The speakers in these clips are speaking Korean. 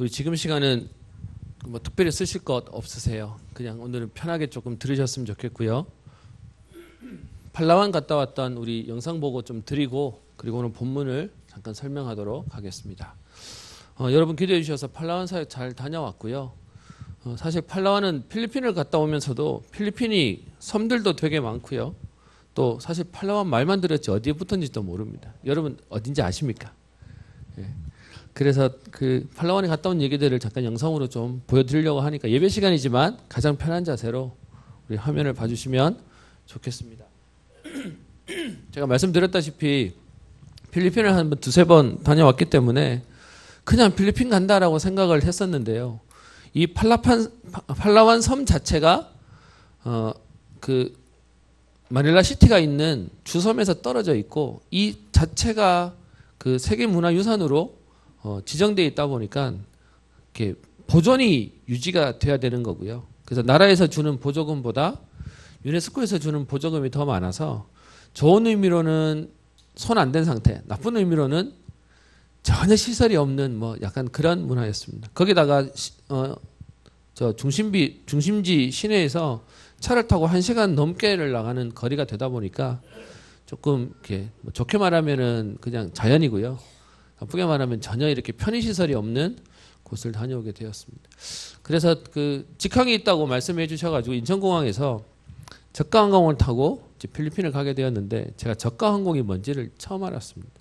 우리 지금 시간은 뭐 특별히 쓰실 것 없으세요? 그냥 오늘은 편하게 조금 들으셨으면 좋겠고요. 팔라완 갔다 왔던 우리 영상 보고 좀 드리고 그리고 오늘 본문을 잠깐 설명하도록 하겠습니다. 여러분 기도해 주셔서 팔라완 사역 잘 다녀왔고요. 사실 팔라완은 필리핀을 갔다 오면서도 필리핀이 섬들도 되게 많고요. 또 사실 팔라완 말만 들었지 어디에 붙었는지도 모릅니다. 여러분 어딘지 아십니까? 예. 그래서 그 팔라완에 갔다 온 얘기들을 잠깐 영상으로 좀 보여드리려고 하니까 예배 시간이지만 가장 편한 자세로 우리 화면을 봐주시면 좋겠습니다. 제가 말씀드렸다시피 필리핀을 한 두세 번 다녀왔기 때문에 그냥 필리핀 간다라고 생각을 했었는데요. 이 팔라완 섬 자체가 그 마닐라 시티가 있는 주섬에서 떨어져 있고 이 자체가 그 세계문화유산으로 지정되어 있다 보니까 이렇게 보존이 유지가 돼야 되는 거고요. 그래서 나라에서 주는 보조금보다 유네스코에서 주는 보조금이 더 많아서 좋은 의미로는 손 안 댄 상태, 나쁜 의미로는 전혀 시설이 없는 뭐 약간 그런 문화였습니다. 거기다가 저 중심지 시내에서 차를 타고 1시간 넘게를 나가는 거리가 되다 보니까 조금 이렇게 뭐 좋게 말하면은 그냥 자연이고요. 나쁘게 말하면 전혀 이렇게 편의시설이 없는 곳을 다녀오게 되었습니다. 그래서 그 직항이 있다고 말씀해 주셔가지고 인천공항에서 저가항공을 타고 이제 필리핀을 가게 되었는데 제가 저가항공이 뭔지를 처음 알았습니다.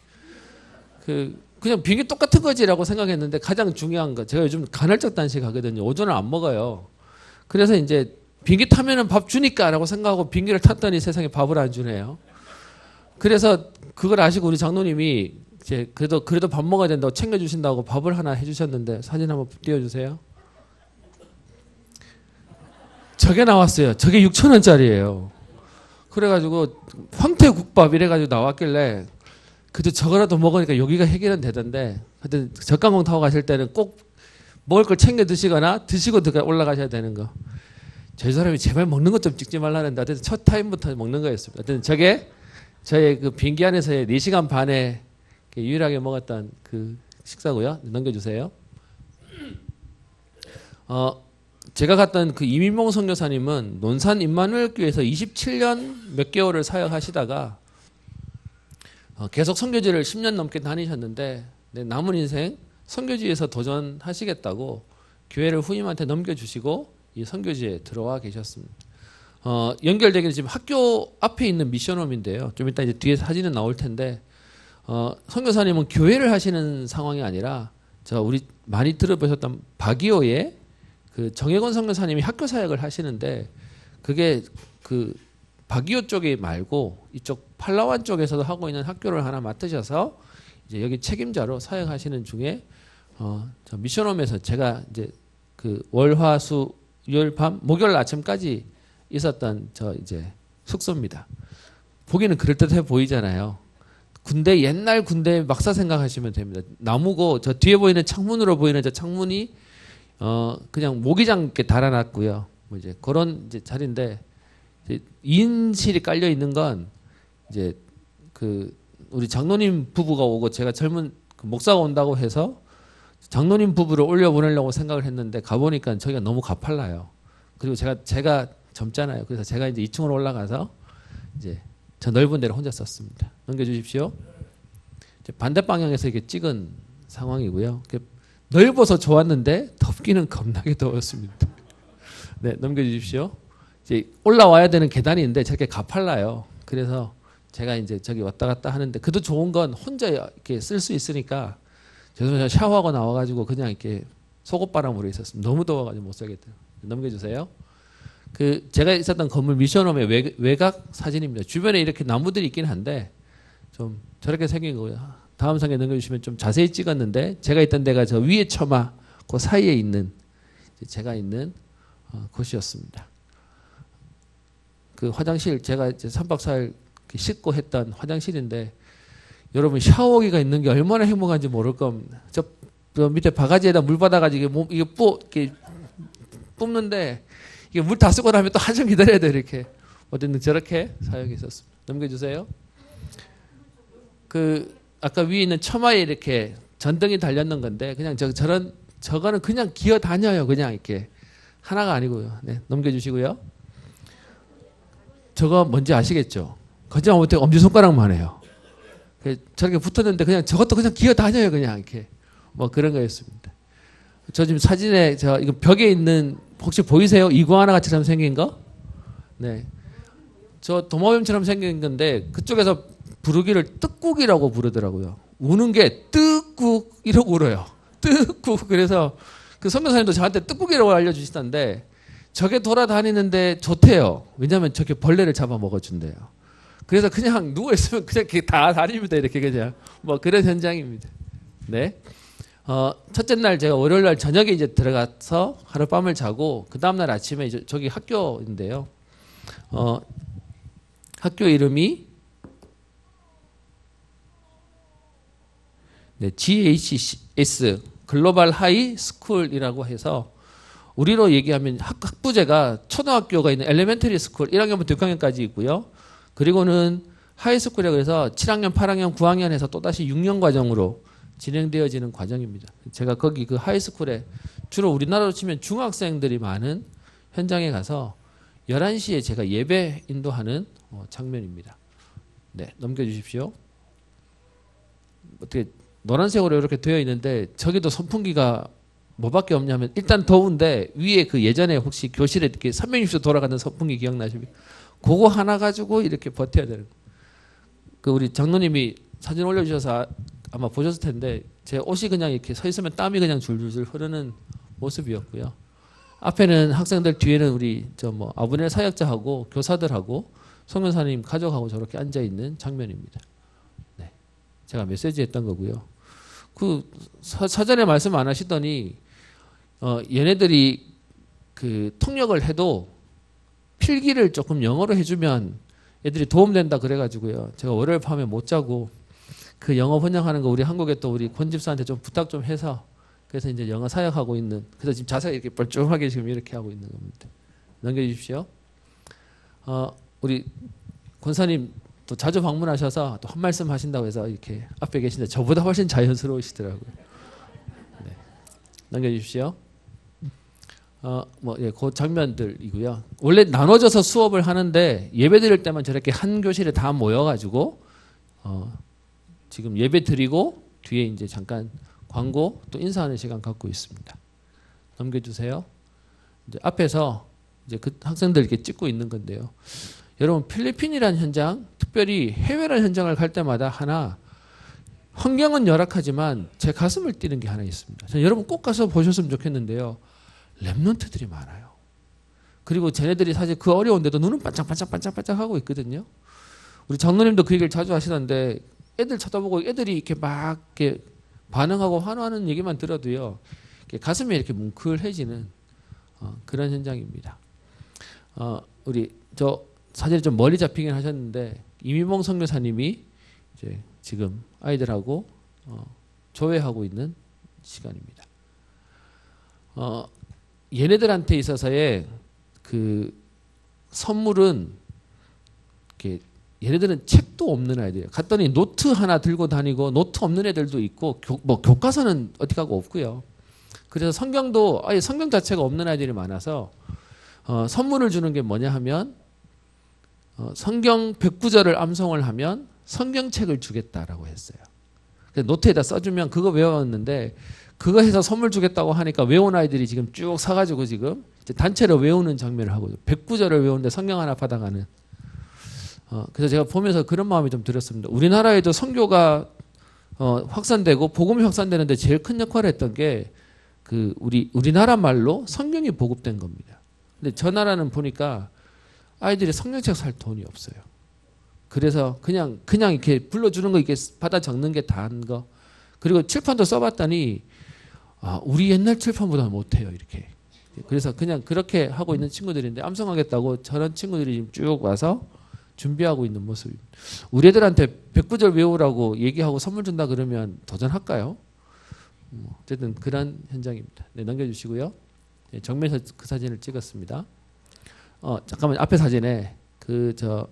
그냥 비행기 똑같은 거지라고 생각했는데 가장 중요한 거 제가 요즘 간헐적 단식 하거든요. 오전을 안 먹어요. 그래서 이제 비행기 타면은 밥 주니까라고 생각하고 비행기를 탔더니 세상에 밥을 안 주네요. 그래서 그걸 아시고 우리 장로님이 이제 그래도 밥 먹어야 된다고 챙겨주신다고 밥을 하나 해주셨는데 사진 한번 띄워주세요. 저게 나왔어요. 저게 6,000원짜리예요. 그래가지고 황태국밥 이래가지고 나왔길래 그래도 저거라도 먹으니까 여기가 해결은 되던데 하여튼 저가항공 타고 가실 때는 꼭 먹을 걸 챙겨 드시거나 드시고 올라가셔야 되는 거. 저희 사람이 제발 먹는 것 좀 찍지 말라는데 하여튼 첫 타임부터 먹는 거였습니다. 하여튼 저게 저의 그 비행기 안에서의 4시간 반에 유일하게 먹었던 그 식사고요. 넘겨주세요. 제가 갔던 그 이민봉 선교사님은 논산 임마누엘교회에서 27년 몇 개월을 사역하시다가 계속 선교지를 10년 넘게 다니셨는데 남은 인생 선교지에서 도전하시겠다고 교회를 후임한테 넘겨주시고 이 선교지에 들어와 계셨습니다. 연결되기는 지금 학교 앞에 있는 미션홈인데요. 좀 이따 이제 뒤에 사진은 나올 텐데 선교사님은 교회를 하시는 상황이 아니라 우리 많이 들어보셨던 바기오의 그 정혜권 선교사님이 학교 사역을 하시는데 그게 그 바기오 쪽에 말고 이쪽 팔라완 쪽에서도 하고 있는 학교를 하나 맡으셔서 이제 여기 책임자로 사역하시는 중에 저 미션홈에서 제가 이제 그 월화수 일요일 밤 목요일 아침까지 있었던 저 이제 숙소입니다. 보기는 그럴듯해 보이잖아요. 군대 옛날 군대 막사 생각하시면 됩니다. 나무고 저 뒤에 보이는 창문으로 보이는 저 창문이 그냥 모기장 이렇게 달아놨고요. 뭐 이제 그런 이제 자리인데 이제 2인실이 깔려 있는 건 이제 그 우리 장로님 부부가 오고 제가 젊은 그 목사가 온다고 해서 장로님 부부를 올려보내려고 생각을 했는데 가보니까 저기가 너무 가팔라요. 그리고 제가 젊잖아요. 그래서 제가 이제 2층으로 올라가서 이제 저 넓은 데를 혼자 썼습니다. 넘겨주십시오. 이제 반대 방향에서 이렇게 찍은 상황이고요. 넓어서 좋았는데 덥기는 겁나게 더웠습니다. 네, 넘겨주십시오. 이제 올라와야 되는 계단이 있는데 저렇게 가팔라요. 그래서 제가 이제 저기 왔다 갔다 하는데 그래도 좋은 건 혼자 이렇게 쓸 수 있으니까 죄송해요. 샤워하고 나와가지고 그냥 이렇게 속옷바람으로 있었습니다. 너무 더워가지고 못 살겠대요. 넘겨주세요. 그 제가 있었던 건물 미션홈의 외곽 사진입니다. 주변에 이렇게 나무들이 있긴 한데 좀 저렇게 생긴 거고요. 다음 상에 넘겨주시면 좀 자세히 찍었는데 제가 있던 데가 저 위에 처마 그 사이에 있는 제가 있는 곳이었습니다. 그 화장실 제가 이제 3박 4일 씻고 했던 화장실인데 여러분 샤워기가 있는 게 얼마나 행복한지 모를 겁니다. 저 밑에 바가지에다 물 받아가지고 이게 뿜는데 이게 물 다 쓰고 나면 또 한참 기다려야 돼요. 이렇게 어쨌든 저렇게 사역이 있었습니다. 넘겨주세요. 그 아까 위에 있는 처마에 이렇게 전등이 달렸는 건데 그냥 저런 저거는 그냥 기어 다녀요. 그냥 이렇게 하나가 아니고요. 네, 넘겨주시고요. 저거 뭔지 아시겠죠? 거짓말 못해 엄지손가락만 해요. 저렇게 붙었는데 그냥 저것도 그냥 기어 다녀요. 그냥 이렇게 뭐 그런 거였습니다. 저 지금 사진에 저 이거 벽에 있는 혹시 보이세요? 이구아나 같이처럼 생긴 거? 네. 저 도마뱀처럼 생긴 건데 그쪽에서 부르기를 뜻국이라고 부르더라고요. 우는 게 뜻국 이러고 울어요. 뜻국. 그래서 그 선교사님도 저한테 뜻국이라고 알려주시던데 저게 돌아다니는데 좋대요. 왜냐하면 저게 벌레를 잡아 먹어준대요. 그래서 그냥 누워 있으면 그냥 다 다닙니다. 이렇게 그냥 뭐 그런 현장입니다. 네. 첫째 날 제가 월요일 날 저녁에 이제 들어가서 하룻밤을 자고 그 다음 날 아침에 이제 저기 학교인데요. 학교 이름이 네, GHS 글로벌 하이 스쿨이라고 해서 우리로 얘기하면 학부제가 초등학교가 있는 엘레멘터리 스쿨 1학년부터 6학년까지 있고요. 그리고는 하이스쿨이라고 해서 7학년, 8학년, 9학년에서 또다시 6년 과정으로 진행되어지는 과정입니다. 제가 거기 그 하이스쿨에 주로 우리나라로 치면 중학생들이 많은 현장에 가서 11시에 제가 예배 인도하는 장면입니다. 네, 넘겨주십시오. 어떻게 노란색으로 이렇게 되어 있는데 저기도 선풍기가 뭐밖에 없냐면 일단 더운데 위에 그 예전에 혹시 교실에 이렇게 360도 돌아가는 선풍기 기억나십니까? 그거 하나 가지고 이렇게 버텨야 되는. 그 우리 장로님이 사진 올려주셔서 아마 보셨을 텐데 제 옷이 그냥 이렇게 서 있으면 땀이 그냥 줄줄줄 흐르는 모습이었고요. 앞에는 학생들, 뒤에는 우리 저 뭐 아브넬 사역자하고 교사들하고 성면사님 가족하고 저렇게 앉아 있는 장면입니다. 네, 제가 메시지했던 거고요. 그 사전에 말씀 안 하시더니 얘네들이 그 통역을 해도 필기를 조금 영어로 해주면 애들이 도움된다 그래가지고요. 제가 월요일 밤에 못 자고 그 영어 번역하는 거 우리 한국에 또 우리 권 집사한테 좀 부탁 좀 해서 그래서 이제 영어 사역하고 있는 그래서 지금 자세히 이렇게 뻘쭘하게 지금 이렇게 하고 있는 겁니다. 넘겨주십시오. 우리 권사님 또 자주 방문하셔서 또 한 말씀 하신다고 해서 이렇게 앞에 계신데 저보다 훨씬 자연스러우시더라고요. 네. 넘겨주십시오. 그 장면들이고요. 원래 나눠져서 수업을 하는데 예배 드릴 때만 저렇게 한 교실에 다 모여가지고 지금 예배 드리고 뒤에 이제 잠깐 광고 또 인사하는 시간 갖고 있습니다. 넘겨주세요. 이제 앞에서 이제 그 학생들 이렇게 찍고 있는 건데요. 여러분 필리핀이라는 현장, 특별히 해외라는 현장을 갈 때마다 하나 환경은 열악하지만 제 가슴을 뛰는 게 하나 있습니다. 여러분 꼭 가서 보셨으면 좋겠는데요. 랩런트들이 많아요. 그리고 쟤네들이 사실 그 어려운데도 눈은 반짝반짝반짝반짝 하고 있거든요. 우리 장로님도 그 얘기를 자주 하시던데 애들 쳐다보고 애들이 이렇게 막 이렇게 반응하고 환호하는 얘기만 들어도요. 가슴이 이렇게 뭉클해지는 그런 현장입니다. 우리 저 사진이 좀 멀리 잡히긴 하셨는데 이민봉 선교사님이 이제 지금 아이들하고 조회하고 있는 시간입니다. 얘네들한테 있어서의 그 선물은 이렇게 얘네들은 책도 없는 아이들이에요. 갔더니 노트 하나 들고 다니고 노트 없는 애들도 있고 교과서는 어디 가고 없고요. 그래서 성경도 아예 성경 자체가 없는 아이들이 많아서 선물을 주는 게 뭐냐 하면 성경 109절을 암송을 하면 성경책을 주겠다라고 했어요. 노트에다 써주면 그거 외웠는데 그거 해서 선물 주겠다고 하니까 외운 아이들이 지금 쭉 사가지고 지금 이제 단체로 외우는 장면을 하고 109절을 외우는데 성경 하나 받아가는. 그래서 제가 보면서 그런 마음이 좀 들었습니다. 우리나라에도 선교가 확산되고 복음이 확산되는데 제일 큰 역할을 했던 게 그 우리나라 말로 성경이 보급된 겁니다. 근데 저 나라는 보니까 아이들이 성경책 살 돈이 없어요. 그래서 그냥 이렇게 불러주는 거 이렇게 받아 적는 게 다한 거. 그리고 칠판도 써봤더니 우리 옛날 칠판보다 못해요 이렇게. 그래서 그냥 그렇게 하고 있는 친구들인데 암송하겠다고 저런 친구들이 지금 쭉 와서 준비하고 있는 모습입니다. 우리 애들한테 109절 외우라고 얘기하고 선물 준다 그러면 도전할까요? 어쨌든 그런 현장입니다. 네, 넘겨주시고요. 네, 정면에서 그 사진을 찍었습니다. 잠깐만 앞에 사진에 저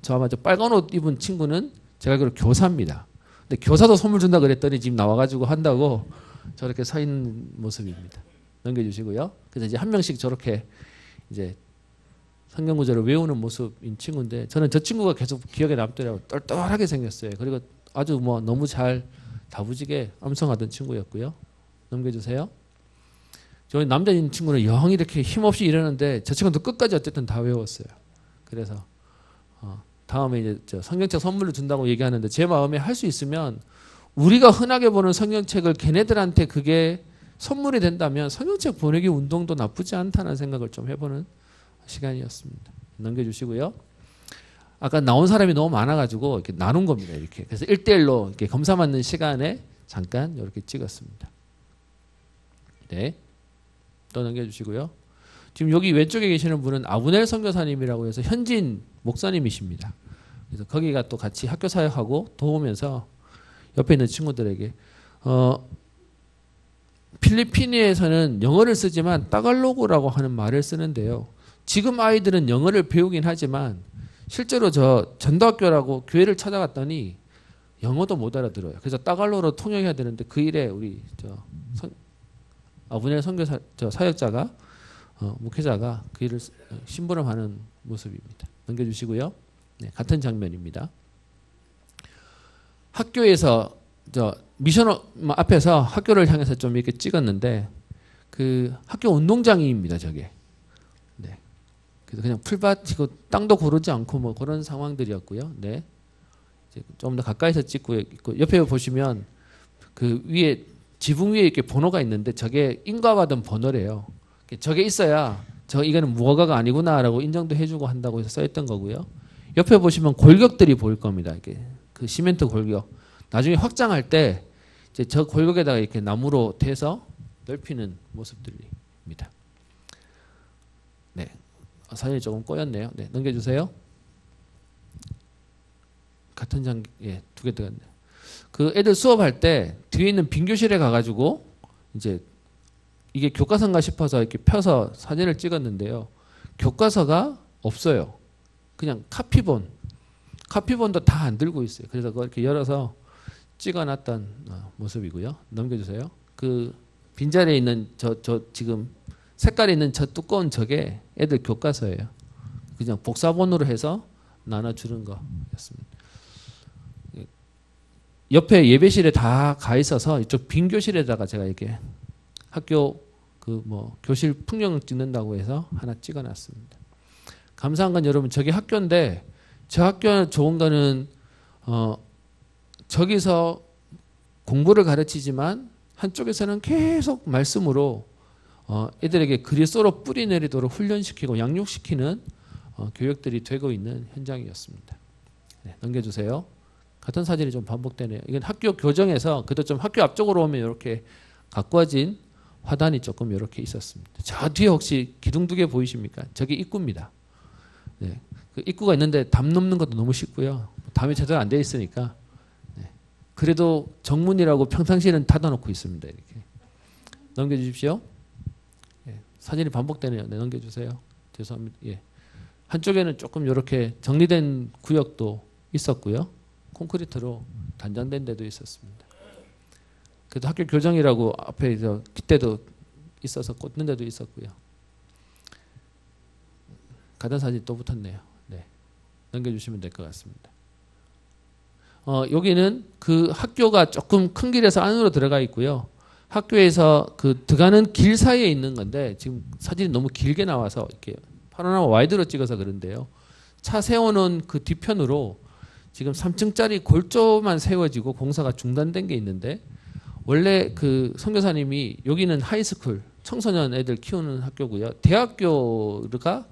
아마 저 빨간 옷 입은 친구는 제가 알기로 교사입니다. 근데 교사도 선물 준다 그랬더니 지금 나와가지고 한다고 저렇게 서 있는 모습입니다. 넘겨주시고요. 그래서 이제 한 명씩 저렇게 이제 성경 구절을 외우는 모습인 친구인데 저는 저 친구가 계속 기억에 남더라고요. 똘똘하게 생겼어요. 그리고 아주 뭐 너무 잘 다부지게 암송하던 친구였고요. 넘겨주세요. 저 남자인 친구는 영 이렇게 힘없이 이러는데 저 친구도 끝까지 어쨌든 다 외웠어요. 그래서 다음에 이제 저 성경책 선물로 준다고 얘기하는데 제 마음에 할 수 있으면 우리가 흔하게 보는 성경책을 걔네들한테 그게 선물이 된다면 성경책 보내기 운동도 나쁘지 않다는 생각을 좀 해보는 시간이었습니다. 넘겨주시고요. 아까 나온 사람이 너무 많아가지고 이렇게 나눈 겁니다. 이렇게. 그래서 1대1로 이렇게 검사 맞는 시간에 잠깐 이렇게 찍었습니다. 네. 또 넘겨주시고요. 지금 여기 왼쪽에 계시는 분은 아브넬 선교사님이라고 해서 현지인 목사님이십니다. 그래서 거기가 또 같이 학교 사역하고 도우면서 옆에 있는 친구들에게 필리핀에서는 영어를 쓰지만 따갈로그라고 하는 말을 쓰는데요. 지금 아이들은 영어를 배우긴 하지만 실제로 저 전도학교라고 교회를 찾아갔더니 영어도 못 알아들어요. 그래서 따갈로그로 통역해야 되는데 그 일에 우리 아브넬 선교사 사역자가 목회자가 그 일을 심부름하는 모습입니다. 넘겨주시고요. 네, 같은 장면입니다. 학교에서 미션 앞에서 학교를 향해서 좀 이렇게 찍었는데 그 학교 운동장입니다. 저게. 네. 그래서 그냥 풀밭이고 땅도 고르지 않고 뭐 그런 상황들이었고요. 네. 좀 더 가까이서 찍고 있고 옆에 보시면 그 위에 지붕 위에 이렇게 번호가 있는데 저게 인과받은 번호래요. 저게 있어야 이거는 무허가가 아니구나라고 인정도 해주고 한다고 해서 써있던 거고요. 옆에 보시면 골격들이 보일 겁니다. 이렇게 그 시멘트 골격. 나중에 확장할 때 이제 저 골격에다가 이렇게 나무로 대서 넓히는 모습들입니다. 네, 사진이 조금 꼬였네요. 네, 넘겨주세요. 같은 장, 예, 두 개 들어갔네요. 그 애들 수업할 때 뒤에 있는 빈 교실에 가가지고 이제 이게 교과서인가 싶어서 이렇게 펴서 사진을 찍었는데요. 교과서가 없어요. 그냥 카피본도 다 안 들고 있어요. 그래서 그걸 이렇게 열어서 찍어놨던 모습이고요. 넘겨주세요. 그 빈자리에 있는 저 지금 색깔이 있는 저 두꺼운 저게 애들 교과서예요. 그냥 복사본으로 해서 나눠주는 거였습니다. 옆에 예배실에 다 가 있어서 이쪽 빈 교실에다가 제가 이렇게 학교 그 뭐 교실 풍경을 찍는다고 해서 하나 찍어놨습니다. 감사한 건 여러분 저기 학교인데 저 학교 좋은 거는 저기서 공부를 가르치지만 한쪽에서는 계속 말씀으로 애들에게 그리스도로 뿌리 내리도록 훈련시키고 양육시키는 교육들이 되고 있는 현장이었습니다. 네, 넘겨주세요. 같은 사진이 좀 반복되네요. 이건 학교 교정에서 그래도 좀 학교 앞쪽으로 오면 이렇게 가꾸어진 화단이 조금 이렇게 있었습니다. 저 뒤에 혹시 기둥 두 개 보이십니까? 저게 입구입니다. 네, 그 입구가 있는데 담 넘는 것도 너무 쉽고요. 담이 제대로 안 돼 있으니까. 네, 그래도 정문이라고 평상시에는 닫아놓고 있습니다. 이렇게 넘겨주십시오. 네, 사진이 반복되네요. 네, 넘겨주세요. 죄송합니다. 예. 한쪽에는 조금 이렇게 정리된 구역도 있었고요. 콘크리트로 단장된 데도 있었습니다. 그래도 학교 교정이라고 앞에 깃대도 있어서 꽂는 데도 있었고요. 같은 사진 또 붙었네요. 네, 넘겨주시면 될 것 같습니다. 여기는 그 학교가 조금 큰 길에서 안으로 들어가 있고요. 학교에서 그 들어가는 길 사이에 있는 건데 지금 사진이 너무 길게 나와서 이렇게 파노라마 와이드로 찍어서 그런데요. 차 세워놓은 그 뒤편으로 지금 3층짜리 골조만 세워지고 공사가 중단된 게 있는데 원래 그 선교사님이 여기는 하이스쿨 청소년 애들 키우는 학교고요. 대학교가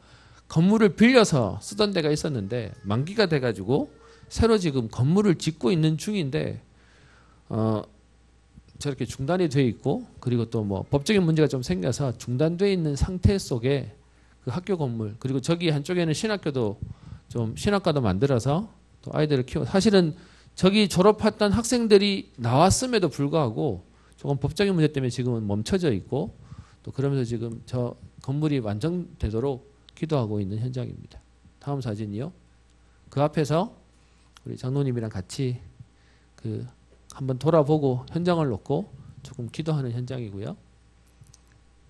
건물을 빌려서 쓰던 데가 있었는데 만기가 돼가지고 새로 지금 건물을 짓고 있는 중인데 저렇게 중단이 돼 있고 그리고 또 뭐 법적인 문제가 좀 생겨서 중단돼 있는 상태 속에 그 학교 건물 그리고 저기 한쪽에는 신학교도 좀 신학과도 만들어서 또 아이들을 키워 사실은 저기 졸업했던 학생들이 나왔음에도 불구하고 조금 법적인 문제 때문에 지금은 멈춰져 있고 또 그러면서 지금 저 건물이 완성되도록 기도하고 있는 현장입니다. 다음 사진이요. 그 앞에서 우리 장로님이랑 같이 그 한번 돌아보고 현장을 놓고 조금 기도하는 현장이고요.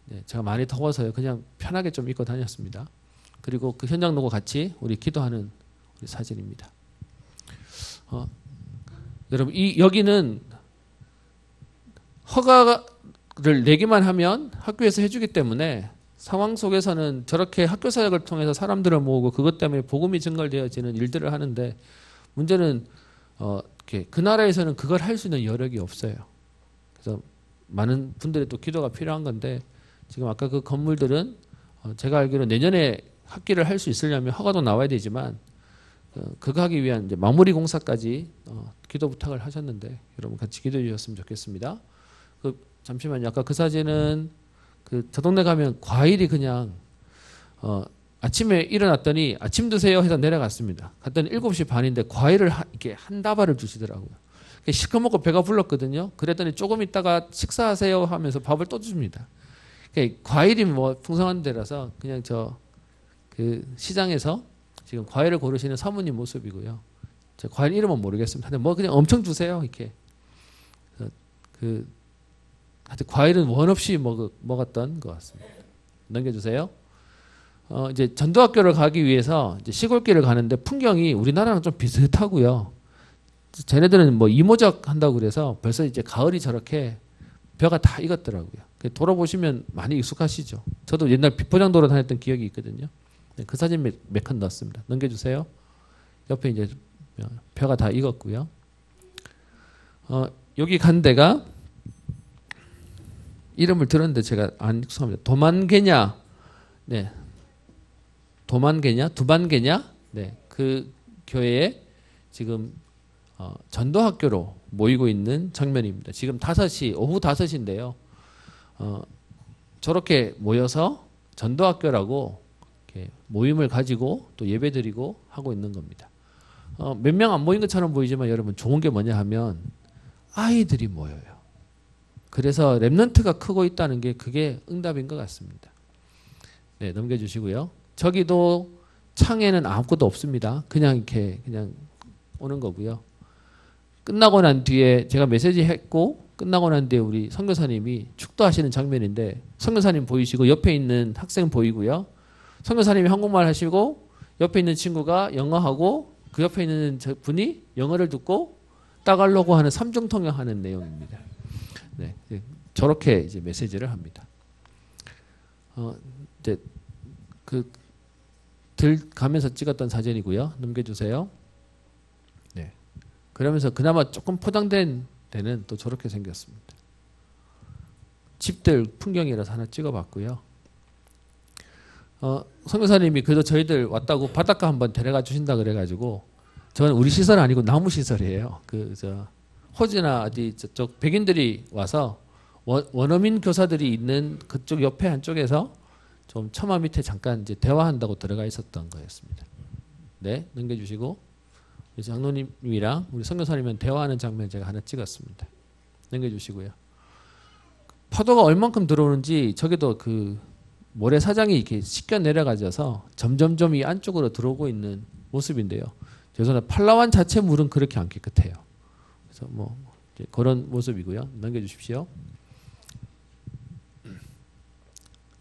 네, 제가 많이 더워서요. 그냥 편하게 좀 입고 다녔습니다. 그리고 그 현장도과 같이 우리 기도하는 우리 사진입니다. 여러분 여기는 허가를 내기만 하면 학교에서 해주기 때문에 상황 속에서는 저렇게 학교 사역을 통해서 사람들을 모으고 그것 때문에 복음이 증거되어지는 일들을 하는데 문제는 그 나라에서는 그걸 할 수 있는 여력이 없어요. 그래서 많은 분들의 또 기도가 필요한 건데 지금 아까 그 건물들은 제가 알기로 내년에 학기를 할 수 있으려면 허가도 나와야 되지만 그거 하기 위한 이제 마무리 공사까지 기도 부탁을 하셨는데 여러분 같이 기도해 주셨으면 좋겠습니다. 잠시만요. 아까 그 사진은 저 동네 가면 과일이 그냥 아침에 일어났더니 아침 드세요 해서 내려갔습니다. 갔더니 7시 반인데 과일을 이렇게 한 다발을 주시더라고요. 시커멓고 배가 불렀거든요. 그랬더니 조금 있다가 식사하세요 하면서 밥을 또 줍니다. 과일이 뭐 풍성한 데라서 그냥 그 시장에서 지금 과일을 고르시는 사모님 모습이고요. 저 과일 이름은 모르겠습니다. 근데 뭐 그냥 엄청 주세요. 이렇게. 하여튼 과일은 원 없이 먹었던 것 같습니다. 넘겨주세요. 이제 전도학교를 가기 위해서 이제 시골길을 가는데 풍경이 우리나라랑 좀 비슷하고요. 쟤네들은 뭐 이모작 한다고 그래서 벌써 이제 가을이 저렇게 벼가 다 익었더라고요. 돌아보시면 많이 익숙하시죠. 저도 옛날 비포장도로 다녔던 기억이 있거든요. 그 사진 몇 칸 넣었습니다. 넘겨주세요. 옆에 이제 벼가 다 익었고요. 여기 간 데가 이름을 들었는데 제가 안 익숙합니다. 도만개냐, 네, 도만개냐, 두반개냐, 네, 그 교회에 지금 전도학교로 모이고 있는 장면입니다. 지금 오후 5시인데요. 저렇게 모여서 전도학교라고 이렇게 모임을 가지고 또 예배드리고 하고 있는 겁니다. 몇 명 안 모인 것처럼 보이지만 여러분 좋은 게 뭐냐 하면 아이들이 모여요. 그래서 렘넌트가 크고 있다는 게 그게 응답인 것 같습니다. 네, 넘겨주시고요. 저기도 창에는 아무것도 없습니다. 그냥 이렇게 그냥 오는 거고요. 끝나고 난 뒤에 제가 메시지 했고 끝나고 난 뒤에 우리 선교사님이 축도하시는 장면인데 선교사님 보이시고 옆에 있는 학생 보이고요. 선교사님이 한국말 하시고 옆에 있는 친구가 영어하고 그 옆에 있는 분이 영어를 듣고 따갈로그 하는 삼중통역하는 내용입니다. 네, 저렇게 이제 메시지를 합니다. 이제 들 가면서 찍었던 사진이고요. 넘겨주세요. 네, 그러면서 그나마 조금 포장된 데는 또 저렇게 생겼습니다. 집들 풍경이라서 하나 찍어봤고요. 선교사님이 그래도 저희들 왔다고 바닷가 한번 데려가 주신다 그래가지고 저는 우리 시설 아니고 나무 시설이에요. 호주나 어디 저쪽 백인들이 와서 원어민 교사들이 있는 그쪽 옆에 한쪽에서 좀 처마 밑에 잠깐 이제 대화한다고 들어가 있었던 거였습니다. 네, 넘겨주시고 우리 장로님이랑 우리 선교사님은 대화하는 장면 제가 하나 찍었습니다. 넘겨주시고요. 파도가 얼만큼 들어오는지 저기도 그 모래사장이 이렇게 씻겨 내려가져서 점점점 이 안쪽으로 들어오고 있는 모습인데요. 죄송합니다. 팔라완 자체 물은 그렇게 안 깨끗해요. 그래서 뭐 그런 모습이고요. 넘겨주십시오.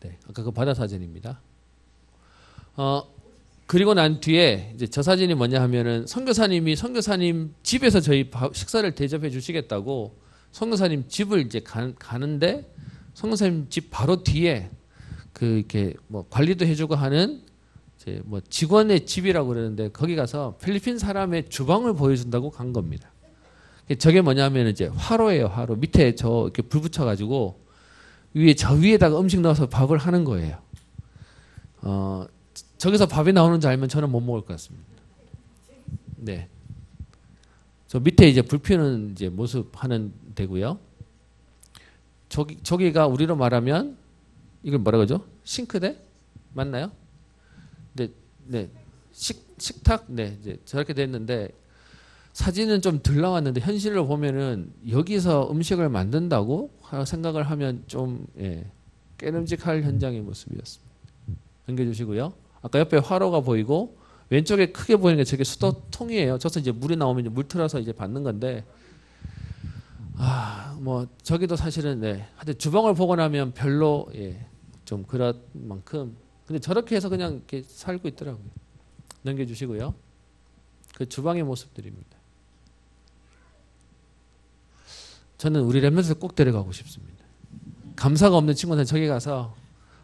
네, 아까 그 바다 사진입니다. 그리고 난 뒤에 이제 저 사진이 뭐냐 하면은 선교사님이 선교사님 집에서 저희 식사를 대접해 주시겠다고 선교사님 집을 이제 가는데 선교사님 집 바로 뒤에 이렇게 뭐 관리도 해주고 하는 이제 뭐 직원의 집이라고 그러는데 거기 가서 필리핀 사람의 주방을 보여준다고 간 겁니다. 저게 뭐냐면 이제 화로예요, 화로. 밑에 이렇게 불 붙여가지고 저 위에다가 음식 넣어서 밥을 하는 거예요. 저기서 밥이 나오는 줄 알면 저는 못 먹을 것 같습니다. 네. 저 밑에 이제 불 피우는 이제 모습 하는 데고요. 저기가 우리로 말하면 이걸 뭐라 그러죠? 싱크대? 맞나요? 네. 식탁? 네. 이제 저렇게 됐는데 사진은 좀 덜 나왔는데 현실로 보면은 여기서 음식을 만든다고 생각을 하면 좀 깨름직할 현장의 모습이었습니다. 넘겨주시고요. 아까 옆에 화로가 보이고 왼쪽에 크게 보이는 게 저게 수도통이에요. 저서 이제 물이 나오면 물 틀어서 이제 받는 건데 뭐 저기도 사실은 하여튼 주방을 보고 나면 별로 좀 그런 만큼 근데 저렇게 해서 그냥 이렇게 살고 있더라고요. 넘겨주시고요. 그 주방의 모습들입니다. 저는 우리 랩런트를 꼭 데려가고 싶습니다. 감사가 없는 친구는 저기 가서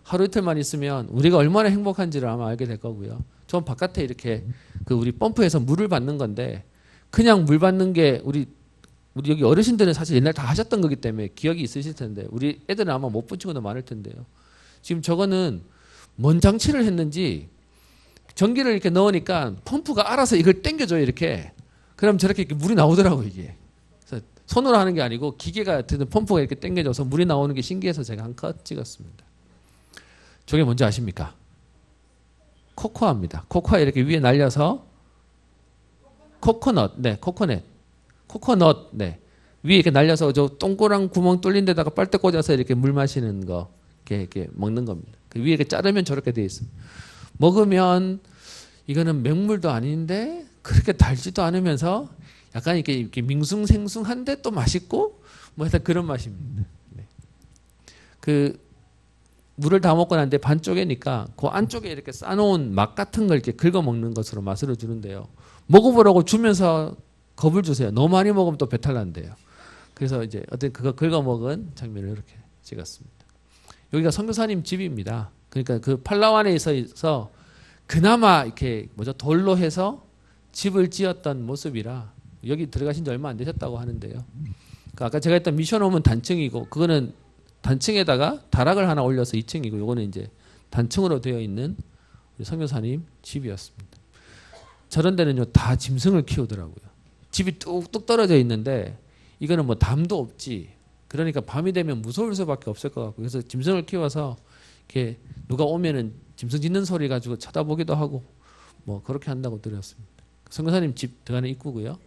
하루 이틀만 있으면 우리가 얼마나 행복한지를 아마 알게 될 거고요. 전 바깥에 이렇게 그 우리 펌프에서 물을 받는 건데 그냥 물 받는 게 우리 여기 어르신들은 사실 옛날 다 하셨던 거기 때문에 기억이 있으실 텐데 우리 애들은 아마 못 본 친구도 많을 텐데요. 지금 저거는 뭔 장치를 했는지 전기를 이렇게 넣으니까 펌프가 알아서 이걸 당겨줘요 이렇게. 그럼 저렇게 물이 나오더라고요 이게. 그래서 손으로 하는 게 아니고 기계가 드는 펌프가 이렇게 당겨줘서 물이 나오는 게 신기해서 제가 한 컷 찍었습니다. 저게 뭔지 아십니까? 코코아입니다. 코코아 이렇게 위에 날려서 코코넛, 코코넛, 위에 이렇게 날려서 저 동그란 구멍 뚫린 데다가 빨대 꽂아서 이렇게 물 마시는 거, 이렇게 먹는 겁니다. 그 위에 이렇게 자르면 저렇게 돼 있습니다. 먹으면 이거는 맹물도 아닌데 그렇게 달지도 않으면서 약간 이렇게 밍숭생숭한데 또 맛있고 뭐 하여튼 그런 맛입니다. 그 물을 다 먹고 난데 반쪽이니까 그 안쪽에 이렇게 싸놓은 맛 같은 걸 이렇게 긁어 먹는 것으로 맛을 주는데요. 먹어보라고 주면서 겁을 주세요. 너무 많이 먹으면 또 배탈 난대요. 그래서 이제 어떤 그거 긁어 먹은 장면을 이렇게 찍었습니다. 여기가 선교사님 집입니다. 그러니까 그 팔라완에 있어서 그나마 이렇게 돌로 해서 집을 지었던 모습이라 여기 들어가신 지 얼마 안 되셨다고 하는데요. 그러니까 아까 제가 했던 미션홈은 단층이고 그거는 단층에다가 다락을 하나 올려서 2층이고 요거는 이제 단층으로 되어 있는 우리 선교사님 집이었습니다. 저런 데는요 다 짐승을 키우더라고요. 집이 뚝뚝 떨어져 있는데 이거는 뭐 담도 없지. 그러니까 밤이 되면 무서울 수밖에 없을 것 같고 그래서 짐승을 키워서 이렇게 누가 오면은 짐승 짖는 소리 가지고 쳐다보기도 하고 뭐 그렇게 한다고 들었습니다. 선교사님 집 들어가는 입구고요.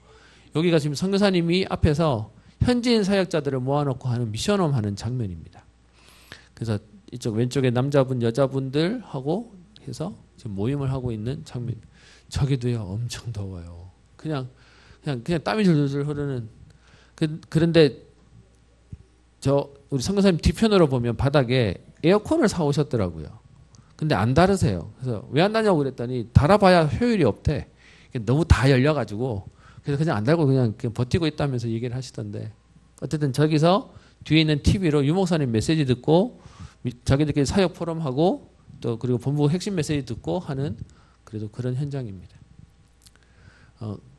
여기가 지금 선교사님이 앞에서 현지인 사역자들을 모아놓고 하는 미션홈 하는 장면입니다. 그래서 이쪽 왼쪽에 남자분 여자분들 하고 해서 지금 모임을 하고 있는 장면. 저기도요 엄청 더워요. 그냥 땀이 줄줄 흐르는. 그런데 저 우리 선교사님 뒤편으로 보면 바닥에 에어컨을 사 오셨더라고요. 근데 안 다르세요. 그래서 왜 안 다냐고 그랬더니 달아봐야 효율이 없대. 너무 다 열려가지고 그래서 그냥 안 달고 그냥 버티고 있다면서 얘기를 하시던데 어쨌든 저기서 뒤에 있는 TV로 유목사님 메시지 듣고 자기들끼리 사역 포럼하고 또 그리고 본부 핵심 메시지 듣고 하는 그래도 그런 현장입니다.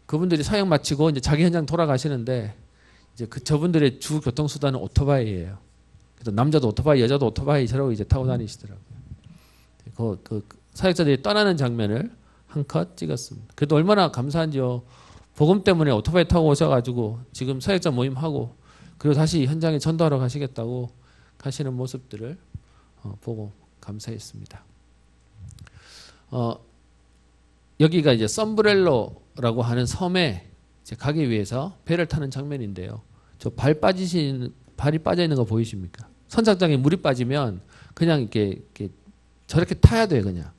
그분들이 사역 마치고 이제 자기 현장 돌아가시는데 이제 저분들의 주 교통수단은 오토바이예요. 그래서 남자도 오토바이, 여자도 오토바이 저러고 이제 타고 다니시더라고요. 그 사역자들이 떠나는 장면을 한 컷 찍었습니다. 그래도 얼마나 감사한지요. 복음 때문에 오토바이 타고 오셔가지고 지금 사역자 모임하고 그리고 다시 현장에 전도하러 가시겠다고 가시는 모습들을 보고 감사했습니다. 여기가 이제 썸브렐로라고 하는 섬에 이제 가기 위해서 배를 타는 장면인데요. 저 발이 빠져 있는 거 보이십니까? 선착장에 물이 빠지면 그냥 이렇게 저렇게 타야 돼요, 그냥.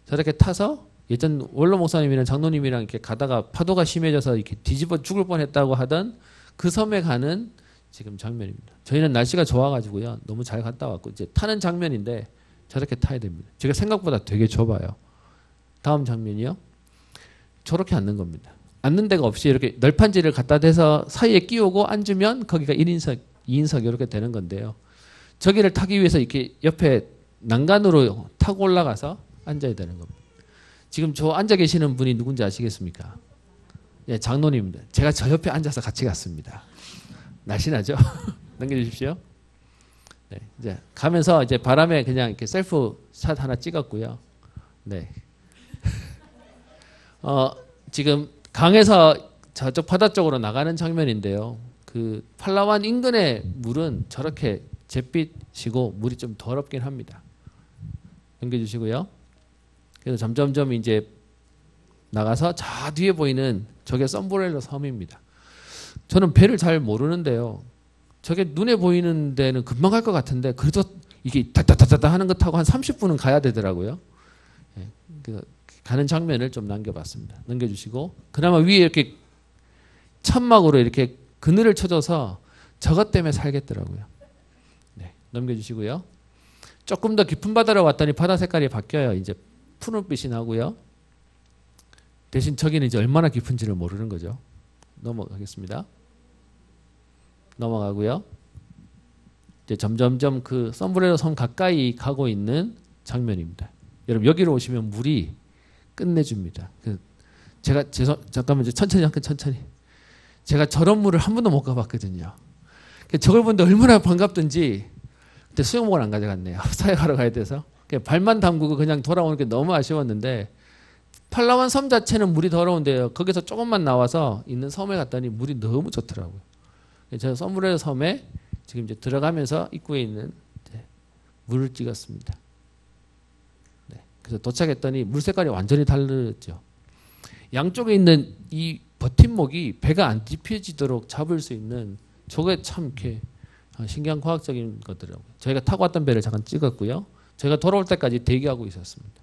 저렇게 타서 예전 원로 목사님이랑 장로님이랑 이렇게 가다가 파도가 심해져서 이렇게 뒤집어 죽을 뻔했다고 하던 그 섬에 가는 지금 장면입니다. 저희는 날씨가 좋아가지고요, 너무 잘 갔다 왔고 이제 타는 장면인데 저렇게 타야 됩니다. 제가 생각보다 되게 좁아요. 다음 장면이요. 저렇게 앉는 겁니다. 앉는 데가 없이 이렇게 널판지를 갖다 대서 사이에 끼우고 앉으면 거기가 1인석, 2인석 이렇게 되는 건데요. 저기를 타기 위해서 이렇게 옆에 난간으로 타고 올라가서 앉아야 되는 겁니다. 지금 저 앉아 계시는 분이 누군지 아시겠습니까? 예, 장로님입니다. 제가 저 옆에 앉아서 같이 갔습니다. 날씬하죠? 넘겨주십시오. 네, 이제 가면서 이제 바람에 그냥 이렇게 셀프 샷 하나 찍었고요. 네. 지금 강에서 저쪽 바다 쪽으로 나가는 장면인데요. 그 팔라완 인근의 물은 저렇게 잿빛이고 물이 좀 더럽긴 합니다. 넘겨주시고요. 그래서 점점점 이제 나가서 저 뒤에 보이는 저게 썸브렐로 섬입니다. 저는 배를 잘 모르는데요. 저게 눈에 보이는 데는 금방 갈 것 같은데 그래도 이게 다다다다 하는 것 타고 한 30분은 가야 되더라고요. 예, 그래서 가는 장면을 좀 남겨봤습니다. 넘겨주시고 그나마 위에 이렇게 천막으로 이렇게 그늘을 쳐줘서 저것 때문에 살겠더라고요. 네, 넘겨주시고요. 조금 더 깊은 바다로 왔더니 바다 색깔이 바뀌어요. 이제 푸른빛이 나고요. 대신 저기는 이제 얼마나 깊은지를 모르는 거죠. 넘어가겠습니다. 넘어가고요. 이제 점점점 그 썸브레로 섬 가까이 가고 있는 장면입니다. 여러분 여기로 오시면 물이 끝내줍니다. 제가 잠깐만 천천히. 제가 저런 물을 한 번도 못 가봤거든요. 저걸 보는데 얼마나 반갑던지. 그때 수영복을 안 가져갔네요. 사역하러 가야 돼서. 발만 담그고 그냥 돌아오는 게 너무 아쉬웠는데 팔라완 섬 자체는 물이 더러운데요. 거기서 조금만 나와서 있는 섬에 갔더니 물이 너무 좋더라고요. 제가 썸브레로 섬에 지금 이제 들어가면서 입구에 있는 물을 찍었습니다. 네. 그래서 도착했더니 물 색깔이 완전히 다르죠. 양쪽에 있는 이 버팀목이 배가 안 뒤펴지도록 잡을 수 있는 저게 참 이렇게 신기한 과학적인 것들이라고요. 저희가 타고 왔던 배를 잠깐 찍었고요. 저희가 돌아올 때까지 대기하고 있었습니다.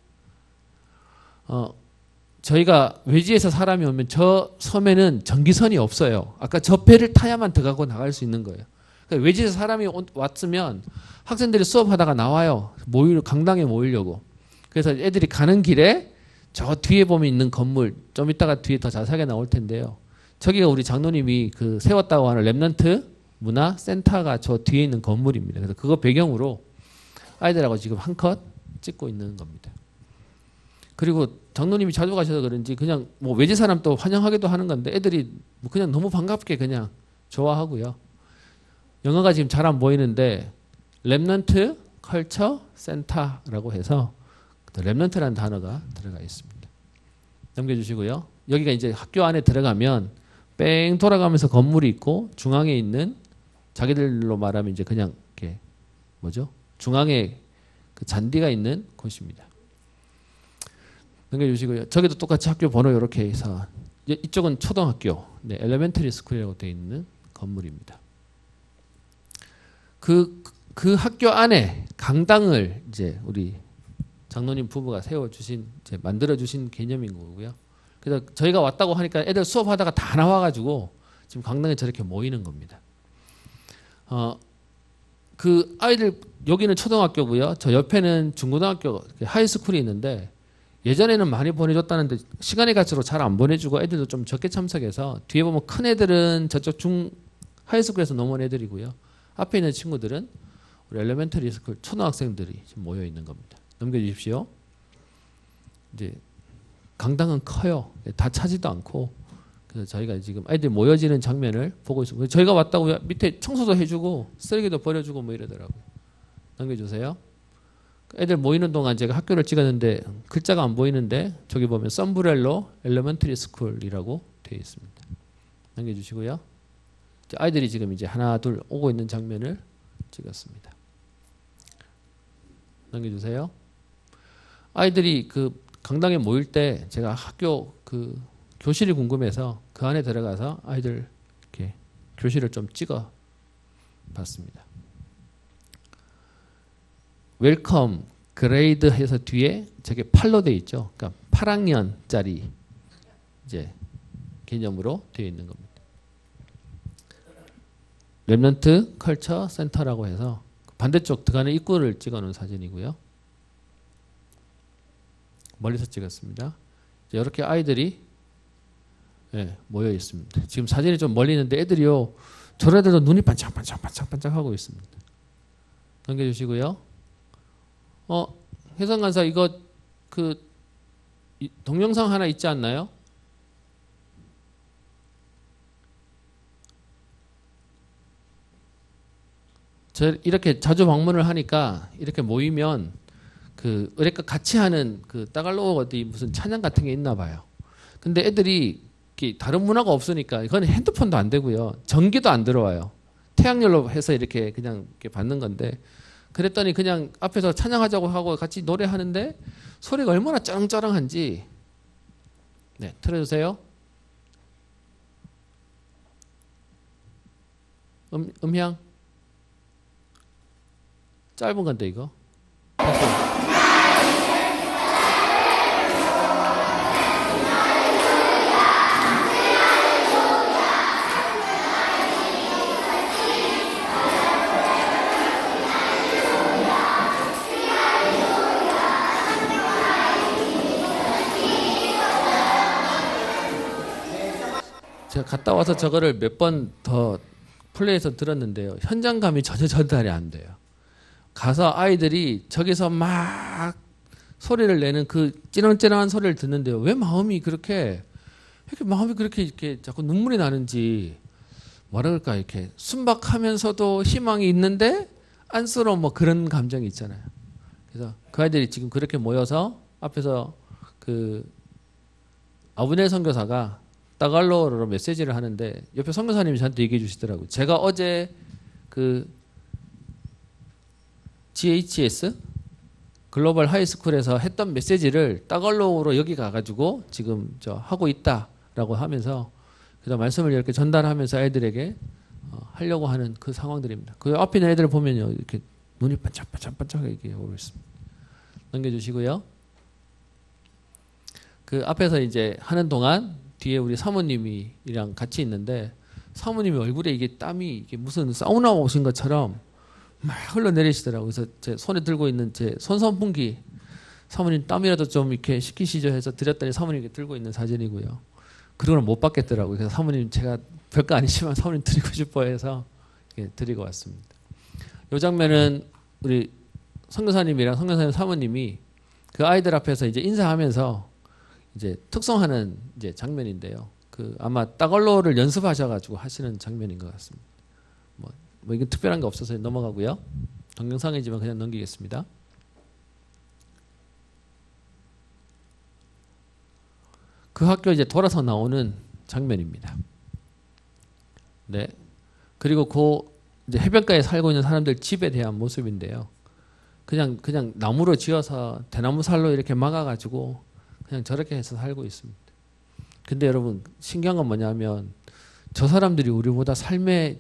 저희가 외지에서 사람이 오면 저 섬에는 전기선이 없어요. 아까 저 배를 타야만 들어가고 나갈 수 있는 거예요. 그러니까 외지에서 사람이 왔으면 학생들이 수업하다가 나와요. 강당에 모이려고. 그래서 애들이 가는 길에 저 뒤에 보면 있는 건물, 좀 이따가 뒤에 더 자세하게 나올 텐데요. 저기가 우리 장로님이 그 세웠다고 하는 랩넌트 문화 센터가 저 뒤에 있는 건물입니다. 그래서 그거 배경으로 아이들하고 지금 한 컷 찍고 있는 겁니다. 그리고 장로님이 자주 가셔서 그런지 그냥 뭐 외지 사람 또 환영하기도 하는 건데 애들이 그냥 너무 반갑게 그냥 좋아하고요. 영어가 지금 잘 안 보이는데 랩넌트 컬처 센터라고 해서 랩넌트라는 단어가 들어가 있습니다. 넘겨주시고요. 여기가 이제 학교 안에 들어가면 뺑 돌아가면서 건물이 있고 중앙에 있는 자기들로 말하면 이제 그냥 이렇게 뭐죠? 중앙에 그 잔디가 있는 곳입니다. 넘겨주시고요. 저기도 똑같이 학교 번호 이렇게 해서 이쪽은 초등학교, 네, 엘레멘터리 스쿨이라고 되어 있는 건물입니다. 그 학교 안에 강당을 이제 우리 장로님 부부가 세워주신, 이제 만들어주신 개념인 거고요. 그래서 저희가 왔다고 하니까 애들 수업하다가 다 나와가지고 지금 강당에 저렇게 모이는 겁니다. 그 아이들, 여기는 초등학교고요. 저 옆에는 중고등학교, 하이스쿨이 있는데 예전에는 많이 보내줬다는데 시간이 갈수록 잘 안 보내주고 애들도 좀 적게 참석해서 뒤에 보면 큰 애들은 저쪽 하이스쿨에서 넘어온 애들이고요. 앞에 있는 친구들은 우리 엘레멘터리 스쿨 초등학생들이 지금 모여 있는 겁니다. 넘겨주십시오. 이제 강당은 커요. 다 차지도 않고. 그래서 저희가 지금 아이들 모여지는 장면을 보고 있습니다. 저희가 왔다고 밑에 청소도 해주고 쓰레기도 버려주고 뭐 이러더라고요. 넘겨주세요. 애들 모이는 동안 제가 학교를 찍었는데 글자가 안 보이는데 저기 보면 썸브렐로 엘레멘터리 스쿨이라고 되어 있습니다. 넘겨주시고요. 아이들이 지금 이제 하나 둘 오고 있는 장면을 찍었습니다. 넘겨주세요. 아이들이 그 강당에 모일 때 제가 학교 그 교실이 궁금해서 그 안에 들어가서 아이들 이렇게 교실을 좀 찍어 봤습니다. 웰컴 그레이드 해서 뒤에 저게 8로 돼 있죠. 그러니까 8학년짜리 이제 개념으로 되어 있는 겁니다. 랩넌트 컬처 센터라고 해서 반대쪽 들어가는 입구를 찍어 놓은 사진이고요. 멀리서 찍었습니다. 이렇게 아이들이 모여 있습니다. 지금 사진이 좀 멀리 있는데 애들이요. 저래도 눈이 반짝반짝 하고 있습니다. 넘겨주시고요. 혜성 간사 이거 그 동영상 하나 있지 않나요? 저 이렇게 자주 방문을 하니까 이렇게 모이면 그 의뢰과 같이 하는 그 따갈로그 어디 무슨 찬양 같은 게 있나 봐요. 근데 애들이 다른 문화가 없으니까 이건 핸드폰도 안 되고요. 전기도 안 들어와요. 태양열로 해서 이렇게 그냥 이렇게 받는 건데 그랬더니 그냥 앞에서 찬양하자고 하고 같이 노래하는데 소리가 얼마나 쩌렁쩌렁한지 네, 틀어주세요. 음향 짧은 건데 이거 다시. 제가 갔다 와서 저거를 몇 번 더 플레이해서 들었는데요. 현장감이 전혀 전달이 안 돼요. 가서 아이들이 저기서 막 소리를 내는 그 찌렁찌렁한 소리를 듣는데요. 왜 마음이 그렇게 이렇게 자꾸 눈물이 나는지 뭐라 그럴까 이렇게 순박하면서도 희망이 있는데 안쓰러운 뭐 그런 감정이 있잖아요. 그래서 그 아이들이 지금 그렇게 모여서 앞에서 그 아브넬 선교사가 따갈로어로 메시지를 하는데 옆에 선교사님이 저한테 얘기해 주시더라고요. 제가 어제 그 GHS 글로벌 하이스쿨에서 했던 메시지를 따갈로어로 여기 가가지고 지금 저 하고 있다라고 하면서 그래서 말씀을 이렇게 전달하면서 애들에게 하려고 하는 그 상황들입니다. 그 앞에 있는 애들 보면요 이렇게 눈이 반짝반짝반짝하게 오고 있습니다. 넘겨주시고요. 그 앞에서 이제 하는 동안 뒤에 우리 사모님이랑 같이 있는데 사모님이 얼굴에 이게 땀이 이게 무슨 사우나 오신 것처럼 막 흘러내리시더라고요. 그래서 제 손에 들고 있는 제 손선풍기 사모님 땀이라도 좀 이렇게 식히시죠 해서 드렸더니 사모님이 들고 있는 사진이고요. 그러고는 못 받겠더라고요. 그래서 사모님 제가 별거 아니지만 사모님 드리고 싶어 해서 드리고 왔습니다. 이 장면은 우리 선교사님이랑 선교사님 사모님이 그 아이들 앞에서 이제 인사하면서 이제 특성하는 이제 장면인데요. 그 아마 따갈로를 연습하셔가지고 하시는 장면인 것 같습니다. 뭐 이게 특별한 게 없어서 넘어가고요. 동영상이지만 그냥 넘기겠습니다. 그 학교 이제 돌아서 나오는 장면입니다. 네. 그리고 그 이제 해변가에 살고 있는 사람들 집에 대한 모습인데요. 그냥 나무로 지어서 대나무 살로 이렇게 막아가지고 그냥 저렇게 해서 살고 있습니다. 근데 여러분 신기한 건 뭐냐면 저 사람들이 우리보다 삶에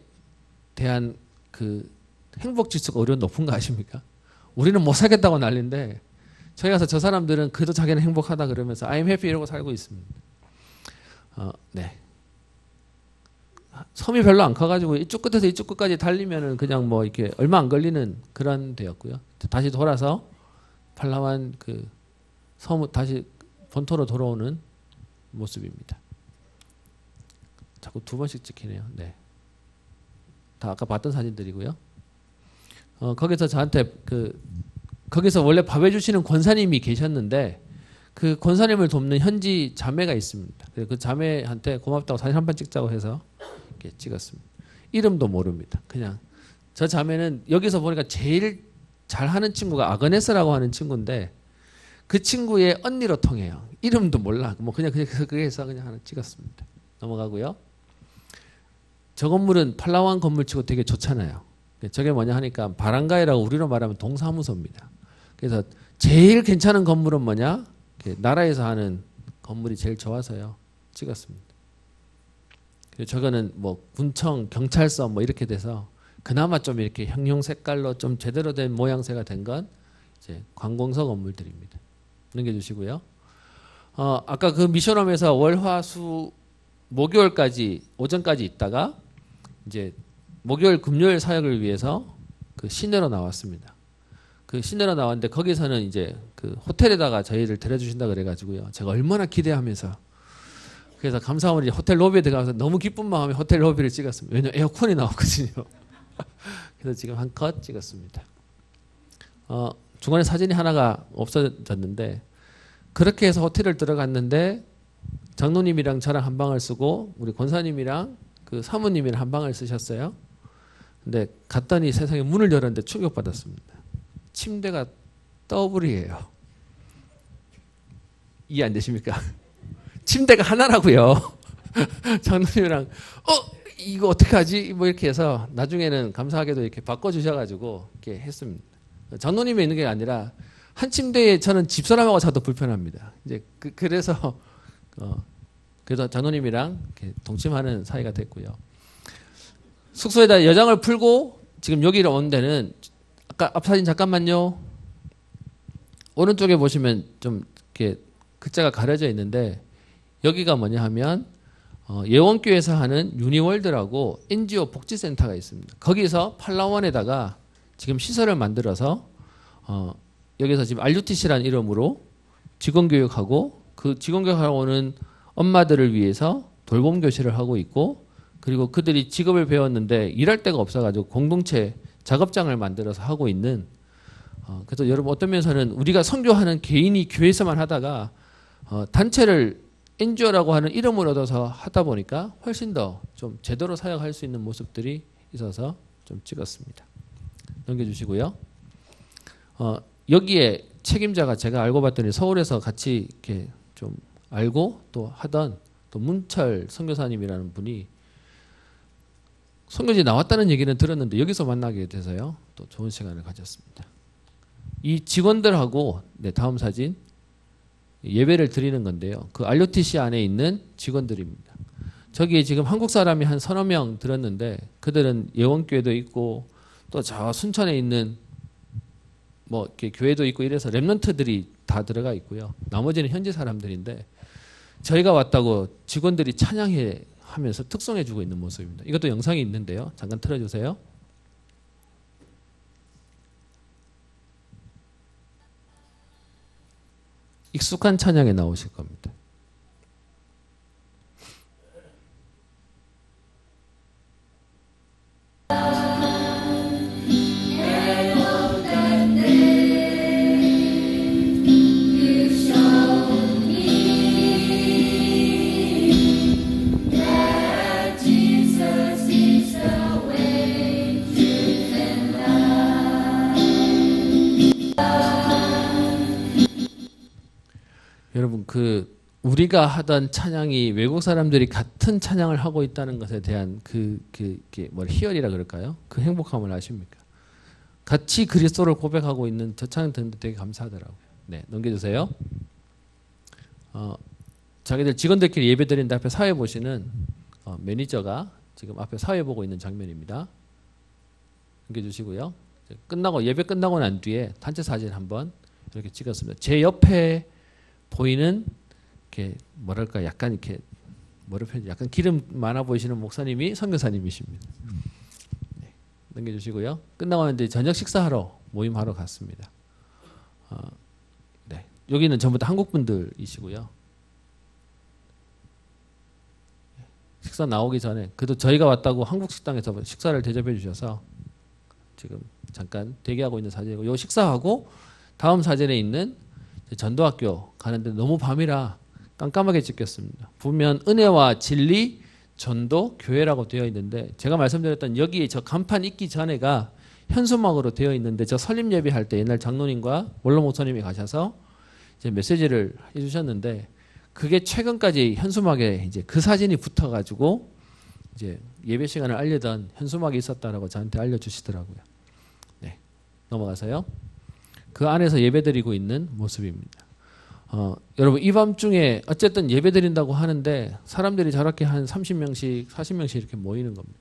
대한 그 행복 지수가 오히려 높은 거 아십니까? 우리는 못 살겠다고 난리인데 저기 가서 저 사람들은 그래도 자기는 행복하다 그러면서 I'm happy 이러고 살고 있습니다. 네. 섬이 별로 안 커가지고 이쪽 끝에서 이쪽 끝까지 달리면은 그냥 뭐 이렇게 얼마 안 걸리는 그런 데였고요. 다시 돌아서 팔라완 그 섬 다시 본토로 돌아오는 모습입니다. 자꾸 두 번씩 찍히네요. 네. 다 아까 봤던 사진들이고요. 거기서 저한테 거기서 원래 밥 해주시는 권사님이 계셨는데 그 권사님을 돕는 현지 자매가 있습니다. 그 자매한테 고맙다고 사진 한 번 찍자고 해서 이렇게 찍었습니다. 이름도 모릅니다. 그냥 저 자매는 여기서 보니까 제일 잘하는 친구가 아그네스라고 하는 친구인데 그 친구의 언니로 통해요. 이름도 몰라. 뭐 그냥 그래서 그냥 하나 찍었습니다. 넘어가고요. 저 건물은 팔라완 건물치고 되게 좋잖아요. 저게 뭐냐 하니까 바랑가이라고 우리로 말하면 동사무소입니다. 그래서 제일 괜찮은 건물은 뭐냐? 나라에서 하는 건물이 제일 좋아서요. 찍었습니다. 그리고 저거는 뭐 군청, 경찰서 뭐 이렇게 돼서 그나마 좀 이렇게 형형 색깔로 좀 제대로 된 모양새가 된 건 이제 관공서 건물들입니다. 넘겨주시고요. 아까 그 미션홈에서 월화수 목요일까지 오전까지 있다가 이제 목요일 금요일 사역을 위해서 그 시내로 나왔습니다. 그 시내로 나왔는데 거기서는 이제 그 호텔에다가 저희를 데려주신다 그래가지고요. 제가 얼마나 기대하면서 그래서 감사하면 호텔 로비에 들어가서 너무 기쁜 마음에 호텔 로비를 찍었습니다. 왜냐면 에어컨이 나왔거든요. 그래서 지금 한 컷 찍었습니다. 중간에 사진이 하나가 없어졌는데 그렇게 해서 호텔을 들어갔는데 장로님이랑 저랑 한 방을 쓰고 우리 권사님이랑 그 사모님이랑 한 방을 쓰셨어요. 근데 갔더니 세상에 문을 열었는데 충격받았습니다. 침대가 더블이에요. 이해 안 되십니까? 침대가 하나라고요. 장로님이랑 이거 어떻게 하지? 뭐 이렇게 해서 나중에는 감사하게도 이렇게 바꿔주셔가지고 이렇게 했습니다. 장로님이 있는 게 아니라 한 침대에 저는 집사람하고 자도 불편합니다. 이제 그래서 그래서 장로님이랑 이렇게 동침하는 사이가 됐고요. 숙소에다 여장을 풀고 지금 여기로 온 데는 아까 앞 사진 잠깐만요. 오른쪽에 보시면 좀 이렇게 글자가 가려져 있는데 여기가 뭐냐 하면 예원교회에서 하는 유니월드라고 NGO 복지센터가 있습니다. 거기서 팔라원에다가 지금 시설을 만들어서 여기서 지금 RUTC라는 이름으로 직원교육하고 그 직원교육하러 오는 엄마들을 위해서 돌봄 교실을 하고 있고, 그리고 그들이 직업을 배웠는데 일할 데가 없어가지고 공동체 작업장을 만들어서 하고 있는, 그래서 여러분 어떤 면에서는 우리가 선교하는 개인이 교회에서만 하다가 단체를 NGO라고 하는 이름을 얻어서 하다 보니까 훨씬 더 좀 제대로 사역할 수 있는 모습들이 있어서 좀 찍었습니다. 넘겨주시고요. 여기에 책임자가 제가 알고 봤더니 서울에서 같이 이렇게 좀 알고 또 하던 또 문철 선교사님이라는 분이 선교지 나왔다는 얘기는 들었는데 여기서 만나게 돼서요. 또 좋은 시간을 가졌습니다. 이 직원들하고 다음 사진 예배를 드리는 건데요. 그 RUTC 안에 있는 직원들입니다. 저기 지금 한국 사람이 한 서너 명 들었는데 그들은 예원교회도 있고 또 저 순천에 있는 뭐 이렇게 교회도 있고 이래서 렘넌트들이 다 들어가 있고요. 나머지는 현지 사람들인데 저희가 왔다고 직원들이 찬양해 하면서 특송해주고 있는 모습입니다. 이것도 영상이 있는데요. 잠깐 틀어주세요. 익숙한 찬양에 나오실 겁니다. 여러분 우리가 하던 찬양이 외국 사람들이 같은 찬양을 하고 있다는 것에 대한 희열이라 그럴까요? 그 행복함을 아십니까? 같이 그리스도를 고백하고 있는 저 찬양 듣는데 되게 감사하더라고요. 네, 넘겨주세요. 자기들 직원들끼리 예배 드리는데 앞에 사회 보시는 매니저가 지금 앞에 사회 보고 있는 장면입니다. 넘겨주시고요. 예배 끝나고 난 뒤에 단체 사진 한번 이렇게 찍었습니다. 제 옆에 보이는 뭐랄까 약간 약간 기름 많아 보이시는 목사님이 선교사님이십니다. 네, 넘겨주시고요. 끝나고 나는데 저녁 식사하러 모임하러 갔습니다. 네, 여기는 전부 다 한국 분들이시고요. 식사 나오기 전에 그래도 저희가 왔다고 한국 식당에서 식사를 대접해 주셔서 지금 잠깐 대기하고 있는 사진이고, 요 식사하고 다음 사진에 있는 전도학교 가는데 너무 밤이라 깜깜하게 찍혔습니다. 보면 은혜와 진리, 전도, 교회라고 되어 있는데 제가 말씀드렸던 여기 저 간판 있기 전에가 현수막으로 되어 있는데 저 설립 예배할 때 옛날 장로님과 원로 목사님이 가셔서 이제 메시지를 해주셨는데 그게 최근까지 현수막에 이제 그 사진이 붙어가지고 이제 예배 시간을 알리던 현수막이 있었다라고 저한테 알려주시더라고요. 네, 넘어가서요. 그 안에서 예배드리고 있는 모습입니다. 여러분 이 밤중에 어쨌든 예배드린다고 하는데 사람들이 저렇게 한 30명씩 40명씩 이렇게 모이는 겁니다.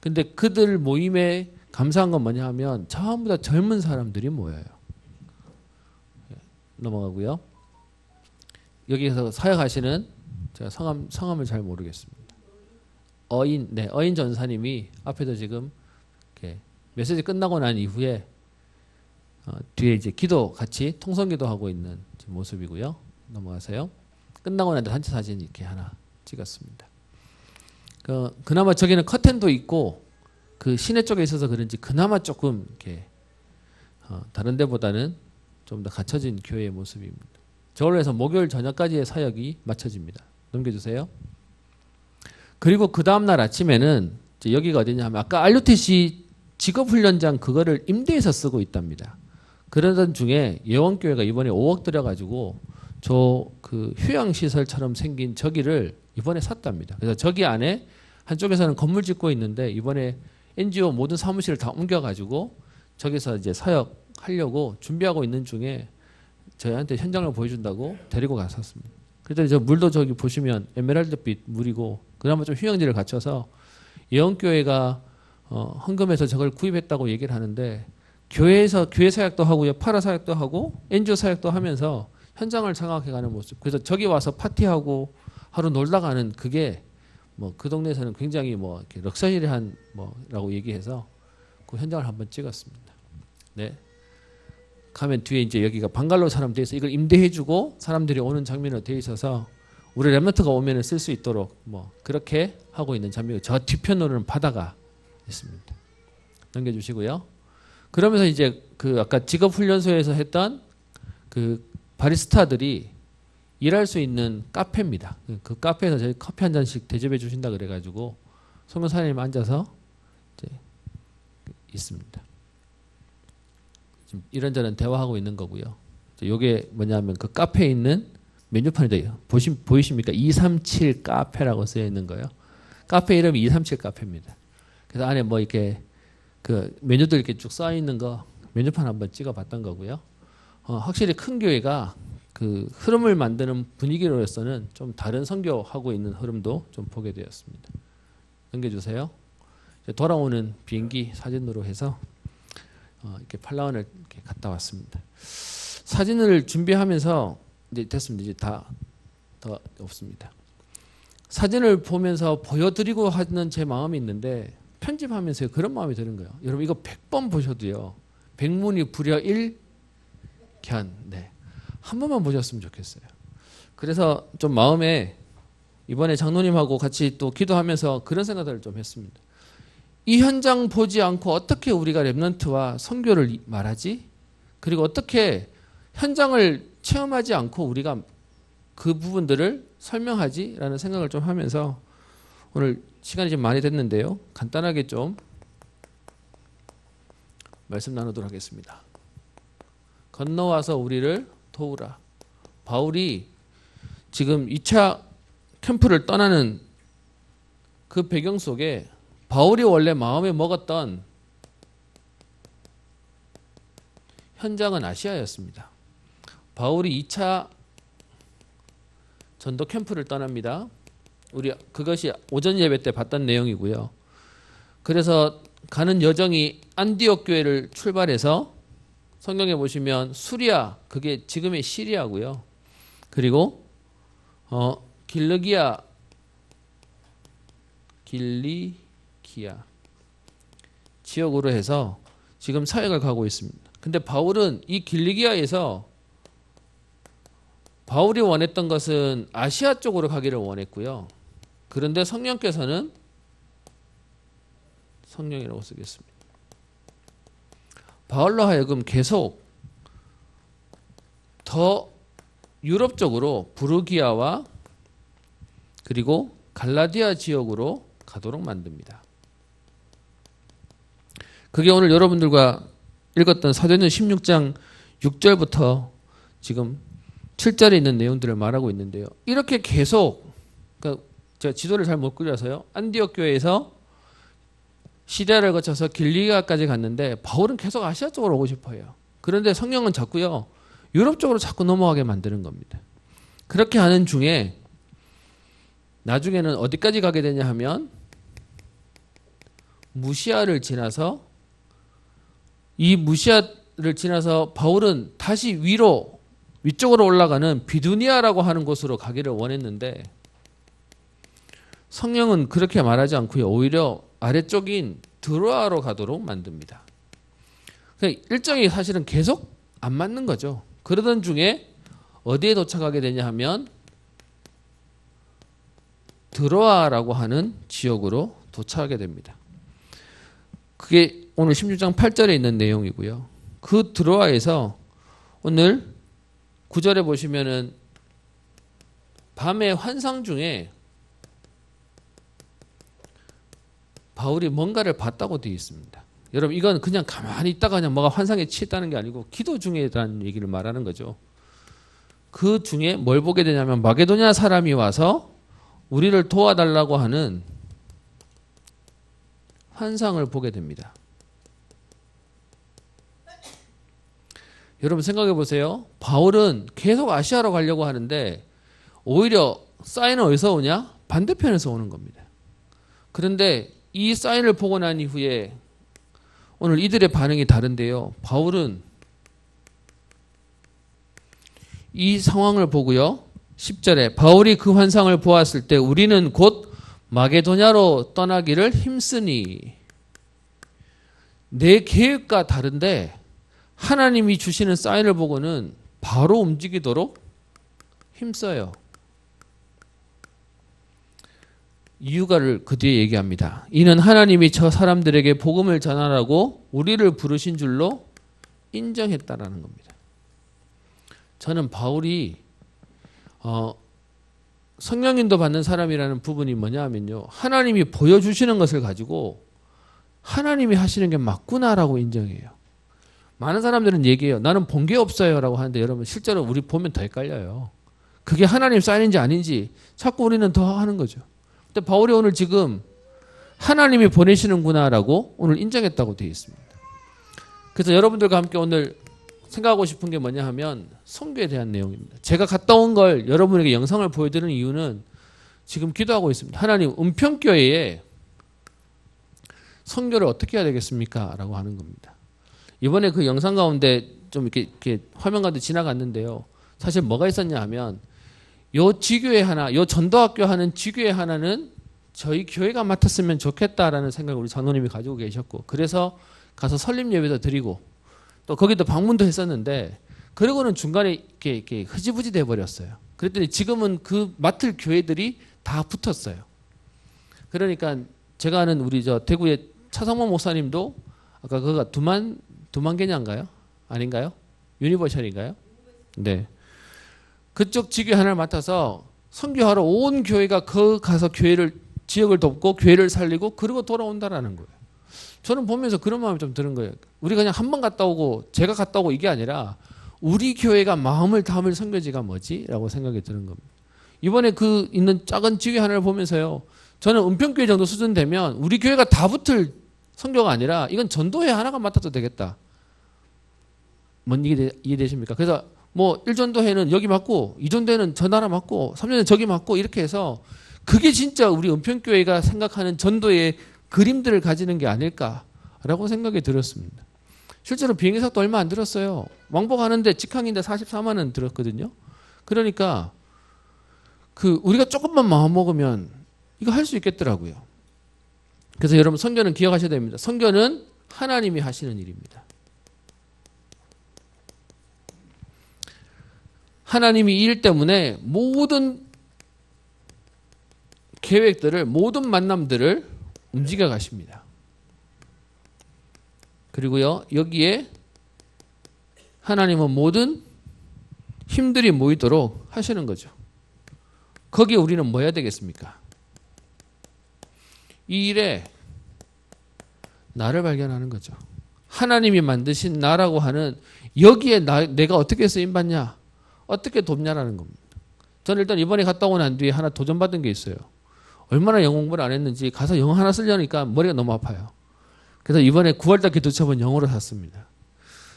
근데 그들 모임에 감사한 건 뭐냐 하면 전부 다 젊은 사람들이 모여요. 넘어가고요. 여기서 사역하시는 제가 성함을 잘 모르겠습니다. 어인 전사님이 앞에서 지금 이렇게 메시지 끝나고 난 이후에 뒤에 이제 기도 같이 통성기도 하고 있는 모습이고요. 넘어가세요. 끝나고 난 단체 사진 이렇게 하나 찍었습니다. 그나마 저기는 커튼도 있고 그 시내 쪽에 있어서 그런지 그나마 조금 이렇게 다른 데보다는 좀 더 갖춰진 교회의 모습입니다. 저걸로 해서 목요일 저녁까지의 사역이 마쳐집니다. 넘겨주세요. 그리고 그 다음날 아침에는 이제 여기가 어디냐 하면 아까 RUTC 직업훈련장 그거를 임대해서 쓰고 있답니다. 그러던 중에 예원교회가 이번에 5억 들여가지고 그 휴양시설처럼 생긴 저기를 이번에 샀답니다. 그래서 저기 안에 한쪽에서는 건물 짓고 있는데 이번에 NGO 모든 사무실을 다 옮겨가지고 저기서 이제 사역하려고 준비하고 있는 중에 저희한테 현장을 보여준다고 데리고 갔었습니다. 그랬더니 저 물도 저기 보시면 에메랄드빛 물이고 그나마 좀 휴양지를 갖춰서 예원교회가 헌금해서 저걸 구입했다고 얘기를 하는데 교회에서 교회 사역도 하고요, 파라 사역도 하고 NGO 사역도 하면서 현장을 장악해가는 모습. 그래서 저기 와서 파티하고 하루 놀다 가는 그게 뭐 그 동네에서는 굉장히 뭐 이렇게 럭셔리한 뭐라고 얘기해서 그 현장을 한번 찍었습니다. 네. 가면 뒤에 이제 여기가 방갈로처럼 돼 있어 이걸 임대해주고 사람들이 오는 장면으로 돼 있어서 우리 랩런트가 오면은 쓸 수 있도록 뭐 그렇게 하고 있는 장면이고 저 뒤편으로는 바다가 있습니다. 넘겨주시고요. 그러면서 이제 그 아까 직업훈련소에서 했던 그 바리스타들이 일할 수 있는 카페입니다. 그 카페에서 저희 커피 한 잔씩 대접해 주신다 그래가지고 송교사님 앉아서 이제 있습니다. 지금 이런저런 대화하고 있는 거고요. 이게 뭐냐면 그 카페에 있는 메뉴판이죠. 보이십니까? 237 카페라고 쓰여 있는 거예요. 카페 이름이 237 카페입니다. 그래서 안에 뭐 이렇게 그 메뉴들 이렇게 쭉 써 있는 거 메뉴판 한번 찍어봤던 거고요. 확실히 큰 교회가 그 흐름을 만드는 분위기로서는 좀 다른 선교하고 있는 흐름도 좀 보게 되었습니다. 넘겨주세요. 돌아오는 비행기 사진으로 해서 이렇게 팔라완을 이렇게 갔다 왔습니다. 사진을 준비하면서 이제 됐습니다. 이제 다 더 없습니다. 사진을 보면서 보여드리고 하는 제 마음이 있는데 편집하면서 그런 마음이 드는 거예요. 여러분 이거 100번 보셔도요. 백문이 불여일견. 네. 한 번만 보셨으면 좋겠어요. 그래서 좀 마음에 이번에 장로님하고 같이 또 기도하면서 그런 생각을 좀 했습니다. 이 현장 보지 않고 어떻게 우리가 랩런트와 선교를 말하지? 그리고 어떻게 현장을 체험하지 않고 우리가 그 부분들을 설명하지? 라는 생각을 좀 하면서 오늘 시간이 좀 많이 됐는데요. 간단하게 좀 말씀 나누도록 하겠습니다. 건너와서 우리를 도우라. 바울이 지금 2차 캠프를 떠나는 그 배경 속에 바울이 원래 마음에 먹었던 현장은 아시아였습니다. 바울이 2차 전도 캠프를 떠납니다. 우리 그것이 오전 예배 때 봤던 내용이고요. 그래서 가는 여정이 안디옥 교회를 출발해서 성경에 보시면 수리아, 그게 지금의 시리아고요. 그리고 길리기아 지역으로 해서 지금 사역을 가고 있습니다. 근데 바울은 이 길리기아에서 바울이 원했던 것은 아시아 쪽으로 가기를 원했고요. 그런데 성령께서는 성령이라고 쓰겠습니다. 바울로 하여금 계속 더 유럽 쪽으로 부르기아와 그리고 갈라디아 지역으로 가도록 만듭니다. 그게 오늘 여러분들과 읽었던 사도행전 16장 6절부터 지금 7절에 있는 내용들을 말하고 있는데요. 이렇게 계속 그러니까 제가 지도를 잘 못 그려서요. 안디옥 교회에서 시리아를 거쳐서 길리기아까지 갔는데 바울은 계속 아시아 쪽으로 오고 싶어요. 그런데 성령은 자꾸요. 유럽 쪽으로 자꾸 넘어가게 만드는 겁니다. 그렇게 하는 중에 나중에는 어디까지 가게 되냐 하면 무시아를 지나서 이 무시아를 지나서 바울은 다시 위쪽으로 올라가는 비두니아라고 하는 곳으로 가기를 원했는데 성령은 그렇게 말하지 않고요. 오히려 아래쪽인 드로아로 가도록 만듭니다. 일정이 사실은 계속 안 맞는 거죠. 그러던 중에 어디에 도착하게 되냐 하면 드로아라고 하는 지역으로 도착하게 됩니다. 그게 오늘 16장 8절에 있는 내용이고요. 그 드로아에서 오늘 9절에 보시면은 밤의 환상 중에 바울이 뭔가를 봤다고 되어 있습니다. 여러분 이건 그냥 가만히 있다가 그냥 뭐가 환상에 취했다는 게 아니고 기도 중에 대한 얘기를 말하는 거죠. 그 중에 뭘 보게 되냐면 마게도냐 사람이 와서 우리를 도와달라고 하는 환상을 보게 됩니다. 여러분 생각해 보세요. 바울은 계속 아시아로 가려고 하는데 오히려 사인은 어디서 오냐? 반대편에서 오는 겁니다. 그런데 이 사인을 보고 난 이후에 오늘 이들의 반응이 다른데요. 바울은 이 상황을 보고요. 10절에 바울이 그 환상을 보았을 때 우리는 곧 마게도냐로 떠나기를 힘쓰니 내 계획과 다른데 하나님이 주시는 사인을 보고는 바로 움직이도록 힘써요. 이유가를 그 뒤에 얘기합니다. 이는 하나님이 저 사람들에게 복음을 전하라고 우리를 부르신 줄로 인정했다라는 겁니다. 저는 바울이 성령인도 받는 사람이라는 부분이 뭐냐 하면요. 하나님이 보여주시는 것을 가지고 하나님이 하시는 게 맞구나라고 인정해요. 많은 사람들은 얘기해요. 나는 본 게 없어요 라고 하는데 여러분 실제로 우리 보면 더 헷갈려요. 그게 하나님 사인인지 아닌지 자꾸 우리는 더 하는 거죠. 근데 바울이 오늘 지금 하나님이 보내시는구나라고 오늘 인정했다고 되어 있습니다. 그래서 여러분들과 함께 오늘 생각하고 싶은 게 뭐냐 하면 선교에 대한 내용입니다. 제가 갔다 온 걸 여러분에게 영상을 보여드리는 이유는 지금 기도하고 있습니다. 하나님 은평교회에 선교를 어떻게 해야 되겠습니까? 라고 하는 겁니다. 이번에 그 영상 가운데 좀 이렇게 화면 가운데 지나갔는데요. 사실 뭐가 있었냐 하면 요 지교회 하나, 요 전도학교 하는 지교회 하나는 저희 교회가 맡았으면 좋겠다라는 생각을 우리 장로님이 가지고 계셨고 그래서 가서 설립 예배도 드리고 또 거기도 방문도 했었는데 그러고는 중간에 이렇게 흐지부지 돼 버렸어요. 그랬더니 지금은 그 맡을 교회들이 다 붙었어요. 그러니까 제가 아는 우리 저 대구의 차성모 목사님도 아까 그가 두만개냐인가요? 아닌가요? 유니버셜인가요? 네. 그쪽 지교회 하나를 맡아서 선교하러 온 교회가 그 가서 지역을 돕고 교회를 살리고 그러고 돌아온다라는 거예요. 저는 보면서 그런 마음이 좀 드는 거예요. 우리가 그냥 한 번 갔다 오고 제가 갔다 오고 이게 아니라 우리 교회가 마음을 담을 선교지가 뭐지? 라고 생각이 드는 겁니다. 이번에 그 있는 작은 지교회 하나를 보면서요. 저는 은평교회 정도 수준 되면 우리 교회가 다 붙을 선교가 아니라 이건 전도회 하나가 맡아도 되겠다. 뭔 이해되십니까? 그래서 뭐 1전도회는 여기 맡고 2전도회는 저 나라 맡고 3전도회는 저기 맡고 이렇게 해서 그게 진짜 우리 은평교회가 생각하는 전도의 그림들을 가지는 게 아닐까라고 생각이 들었습니다. 실제로 비행기값도 얼마 안 들었어요. 왕복하는데 직항인데 44만 원 들었거든요. 그러니까 우리가 조금만 마음 먹으면 이거 할 수 있겠더라고요. 그래서 여러분 선교는 기억하셔야 됩니다. 선교는 하나님이 하시는 일입니다. 하나님이 이 일 때문에 모든 계획들을 모든 만남들을 움직여 가십니다. 그리고요 여기에 하나님은 모든 힘들이 모이도록 하시는 거죠. 거기에 우리는 뭐 해야 되겠습니까? 이 일에 나를 발견하는 거죠. 하나님이 만드신 나라고 하는 여기에 내가 어떻게 쓰임받냐 어떻게 돕냐라는 겁니다. 저는 일단 이번에 갔다 오고 난 뒤에 하나 도전받은 게 있어요. 얼마나 영어 공부를 안 했는지 가서 영어 하나 쓰려니까 머리가 너무 아파요. 그래서 이번에 9월달 기도첩은 영어로 샀습니다.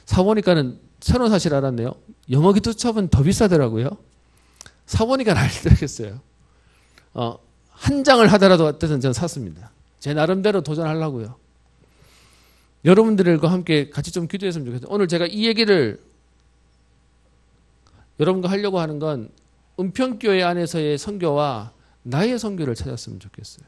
사보니까는 새로운 사실 알았네요. 영어 기도첩은 더 비싸더라고요. 사보니까 알더라겠어요. 한 장을 하더라도 어쨌든 저는 샀습니다. 제 나름대로 도전하려고요. 여러분들과 함께 같이 좀 기도했으면 좋겠어요. 오늘 제가 이 얘기를 여러분과 하려고 하는 건 은평교회 안에서의 선교와 나의 선교를 찾았으면 좋겠어요.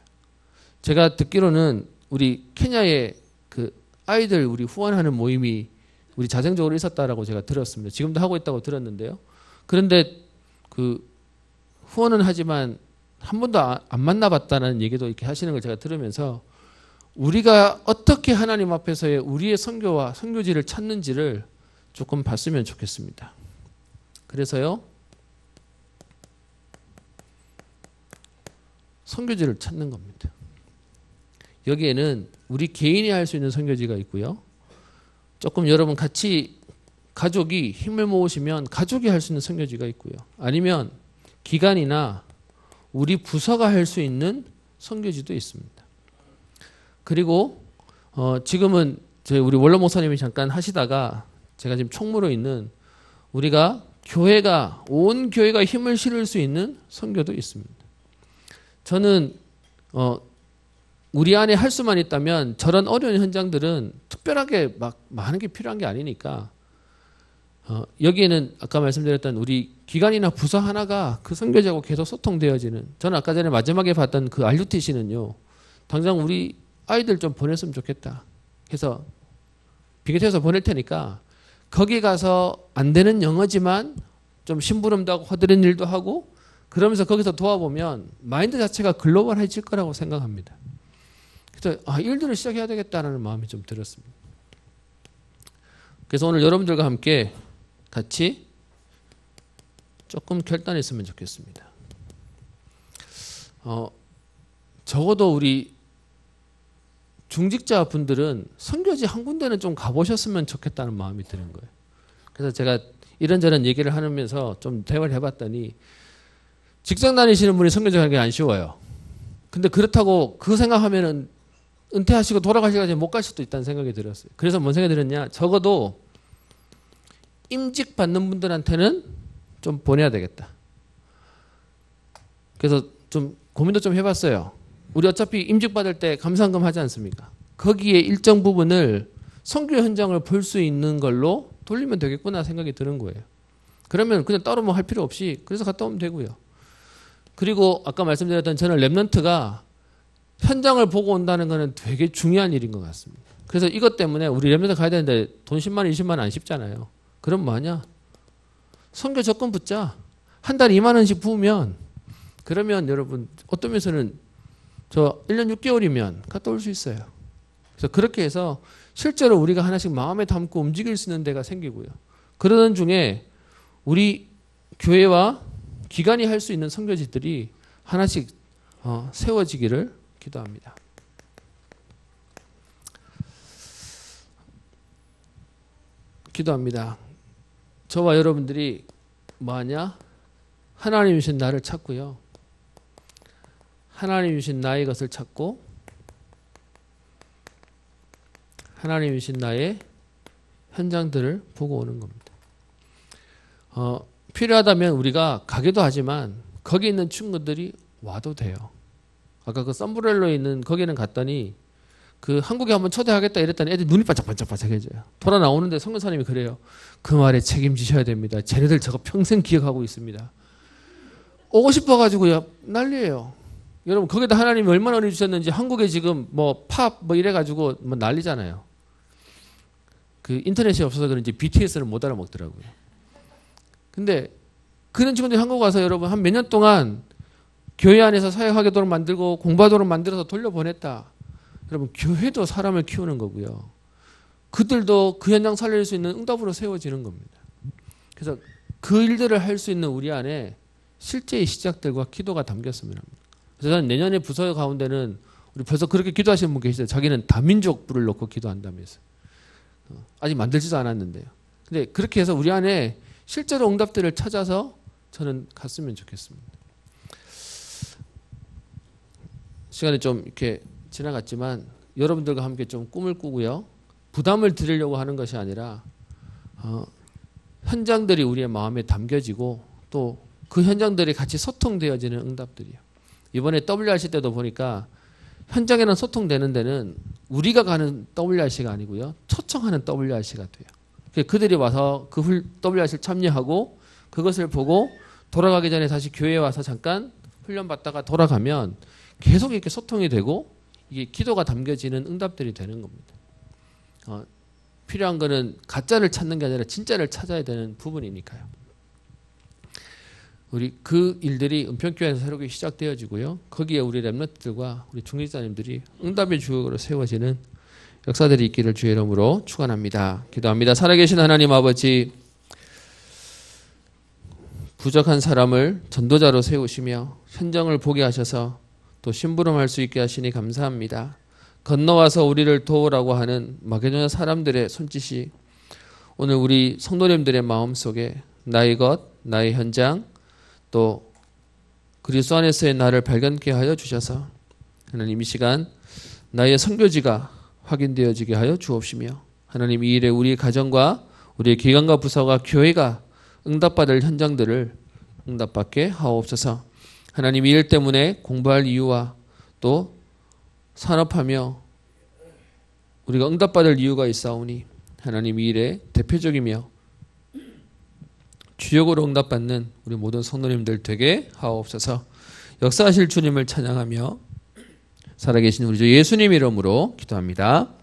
제가 듣기로는 우리 케냐에 그 아이들 우리 후원하는 모임이 우리 자생적으로 있었다라고 제가 들었습니다. 지금도 하고 있다고 들었는데요. 그런데 그 후원은 하지만 한 번도 안 만나봤다는 얘기도 이렇게 하시는 걸 제가 들으면서 우리가 어떻게 하나님 앞에서의 우리의 선교와 선교지를 찾는지를 조금 봤으면 좋겠습니다. 그래서요. 선교지를 찾는 겁니다. 여기에는 우리 개인이 할 수 있는 선교지가 있고요. 조금 여러분 같이 가족이 힘을 모으시면 가족이 할 수 있는 선교지가 있고요. 아니면 기관이나 우리 부서가 할 수 있는 선교지도 있습니다. 그리고 지금은 우리 원로 목사님이 잠깐 하시다가 제가 지금 총무로 있는 우리가 온 교회가 힘을 실을 수 있는 선교도 있습니다. 저는 우리 안에 할 수만 있다면 저런 어려운 현장들은 특별하게 막 많은 게 필요한 게 아니니까 여기에는 아까 말씀드렸던 우리 기관이나 부서 하나가 그 선교지하고 계속 소통되어지는 저는 아까 전에 마지막에 봤던 그 RUTC는요. 당장 우리 아이들 좀 보냈으면 좋겠다. 해서 비행기 타서 보낼 테니까 거기 가서 안 되는 영어지만 좀 심부름도 하고 허드렛 일도 하고 그러면서 거기서 도와보면 마인드 자체가 글로벌해질 거라고 생각합니다. 그래서 일들을 시작해야 되겠다는 마음이 좀 들었습니다. 그래서 오늘 여러분들과 함께 같이 조금 결단했으면 좋겠습니다. 적어도 우리 중직자 분들은 선교지 한 군데는 좀 가보셨으면 좋겠다는 마음이 드는 거예요. 그래서 제가 이런저런 얘기를 하면서 좀 대화를 해봤더니 직장 다니시는 분이 선교지 가는 게 안 쉬워요. 근데 그렇다고 그 생각하면은 은퇴하시고 돌아가시기까지 못 갈 수도 있다는 생각이 들었어요. 그래서 뭔 생각이 들었냐? 적어도 임직 받는 분들한테는 좀 보내야 되겠다. 그래서 좀 고민도 좀 해봤어요. 우리 어차피 임직 받을 때 감사헌금 하지 않습니까? 거기에 일정 부분을 선교 현장을 볼 수 있는 걸로 돌리면 되겠구나 생각이 드는 거예요. 그러면 그냥 따로 뭐 할 필요 없이 그래서 갔다 오면 되고요. 그리고 아까 말씀드렸던 저는 랩런트가 현장을 보고 온다는 거는 되게 중요한 일인 것 같습니다. 그래서 이것 때문에 우리 랩런트 가야 되는데 돈 10만 원, 20만 원 안 쉽잖아요. 그럼 뭐하냐? 선교 적금 붙자. 한 달에 2만 원씩 부으면 그러면 여러분 어떤 면에서는 저 1년 6개월이면 갔다 올 수 있어요. 그래서 그렇게 해서 실제로 우리가 하나씩 마음에 담고 움직일 수 있는 데가 생기고요. 그러던 중에 우리 교회와 기관이 할 수 있는 선교지들이 하나씩 세워지기를 기도합니다. 기도합니다. 저와 여러분들이 뭐하냐? 하나님 주신 나를 찾고요. 하나님 주신 나의 것을 찾고 하나님 주신 나의 현장들을 보고 오는 겁니다. 필요하다면 우리가 가기도 하지만 거기 있는 친구들이 와도 돼요. 아까 그 썸브렐러에 있는 거기는 갔더니 그 한국에 한번 초대하겠다 이랬더니 애들 눈이 반짝반짝반짝해져요. 돌아 나오는데 선교사님이 그래요. 그 말에 책임지셔야 됩니다. 쟤네들 저거 평생 기억하고 있습니다. 오고 싶어가지고요. 난리예요. 여러분 거기다 하나님이 얼마나 은혜 주셨는지 한국에 지금 뭐 팝 뭐 이래가지고 뭐 난리잖아요. 그 인터넷이 없어서 그런지 BTS를 못 알아먹더라고요. 근데 그런 친구들이 한국 와서 여러분 한 몇 년 동안 교회 안에서 사역하게도록 만들고 공부하도록 만들어서 돌려보냈다. 여러분 교회도 사람을 키우는 거고요. 그들도 그 현장 살릴 수 있는 응답으로 세워지는 겁니다. 그래서 그 일들을 할 수 있는 우리 안에 실제의 시작들과 기도가 담겼으면 합니다. 그래서 저는 내년에 부서 가운데는 우리 벌써 그렇게 기도하시는 분 계시죠. 자기는 다민족 부를 놓고 기도한다면서. 아직 만들지도 않았는데요. 근데 그렇게 해서 우리 안에 실제로 응답들을 찾아서 저는 갔으면 좋겠습니다. 시간이 좀 이렇게 지나갔지만 여러분들과 함께 좀 꿈을 꾸고요. 부담을 드리려고 하는 것이 아니라 현장들이 우리의 마음에 담겨지고 또 그 현장들이 같이 소통되어지는 응답들이요. 이번에 WRC 때도 보니까 현장에는 소통되는 데는 우리가 가는 WRC가 아니고요. 초청하는 WRC가 돼요. 그들이 와서 그 WRC를 참여하고 그것을 보고 돌아가기 전에 다시 교회에 와서 잠깐 훈련받다가 돌아가면 계속 이렇게 소통이 되고 이게 기도가 담겨지는 응답들이 되는 겁니다. 필요한 거는 가짜를 찾는 게 아니라 진짜를 찾아야 되는 부분이니까요. 우리 그 일들이 은평교회에서 새롭게 시작되어지고요. 거기에 우리 랩런트들과 우리 중직자님들이 응답의 주역으로 세워지는 역사들이 있기를 주의 이름으로 축원합니다. 기도합니다. 살아계신 하나님 아버지, 부족한 사람을 전도자로 세우시며 현장을 보게 하셔서 또 심부름할 수 있게 하시니 감사합니다. 건너와서 우리를 도우라고 하는 마게도냐 사람들의 손짓이 오늘 우리 성도님들의 마음속에 나의 것, 나의 현장, 또 그리스도 안에서의 나를 발견케 하여 주셔서 하나님 이 시간 나의 선교지가 확인되어지게 하여 주옵시며 하나님 이 일에 우리 가정과 우리의 기관과 부서가 교회가 응답받을 현장들을 응답받게 하옵소서. 하나님 이 일 때문에 공부할 이유와 또 산업하며 우리가 응답받을 이유가 있사오니 하나님 이 일에 대표적이며 주역으로 응답받는 우리 모든 성도님들 되게 하옵소서. 역사하실 주님을 찬양하며 살아계신 우리 주 예수님 이름으로 기도합니다.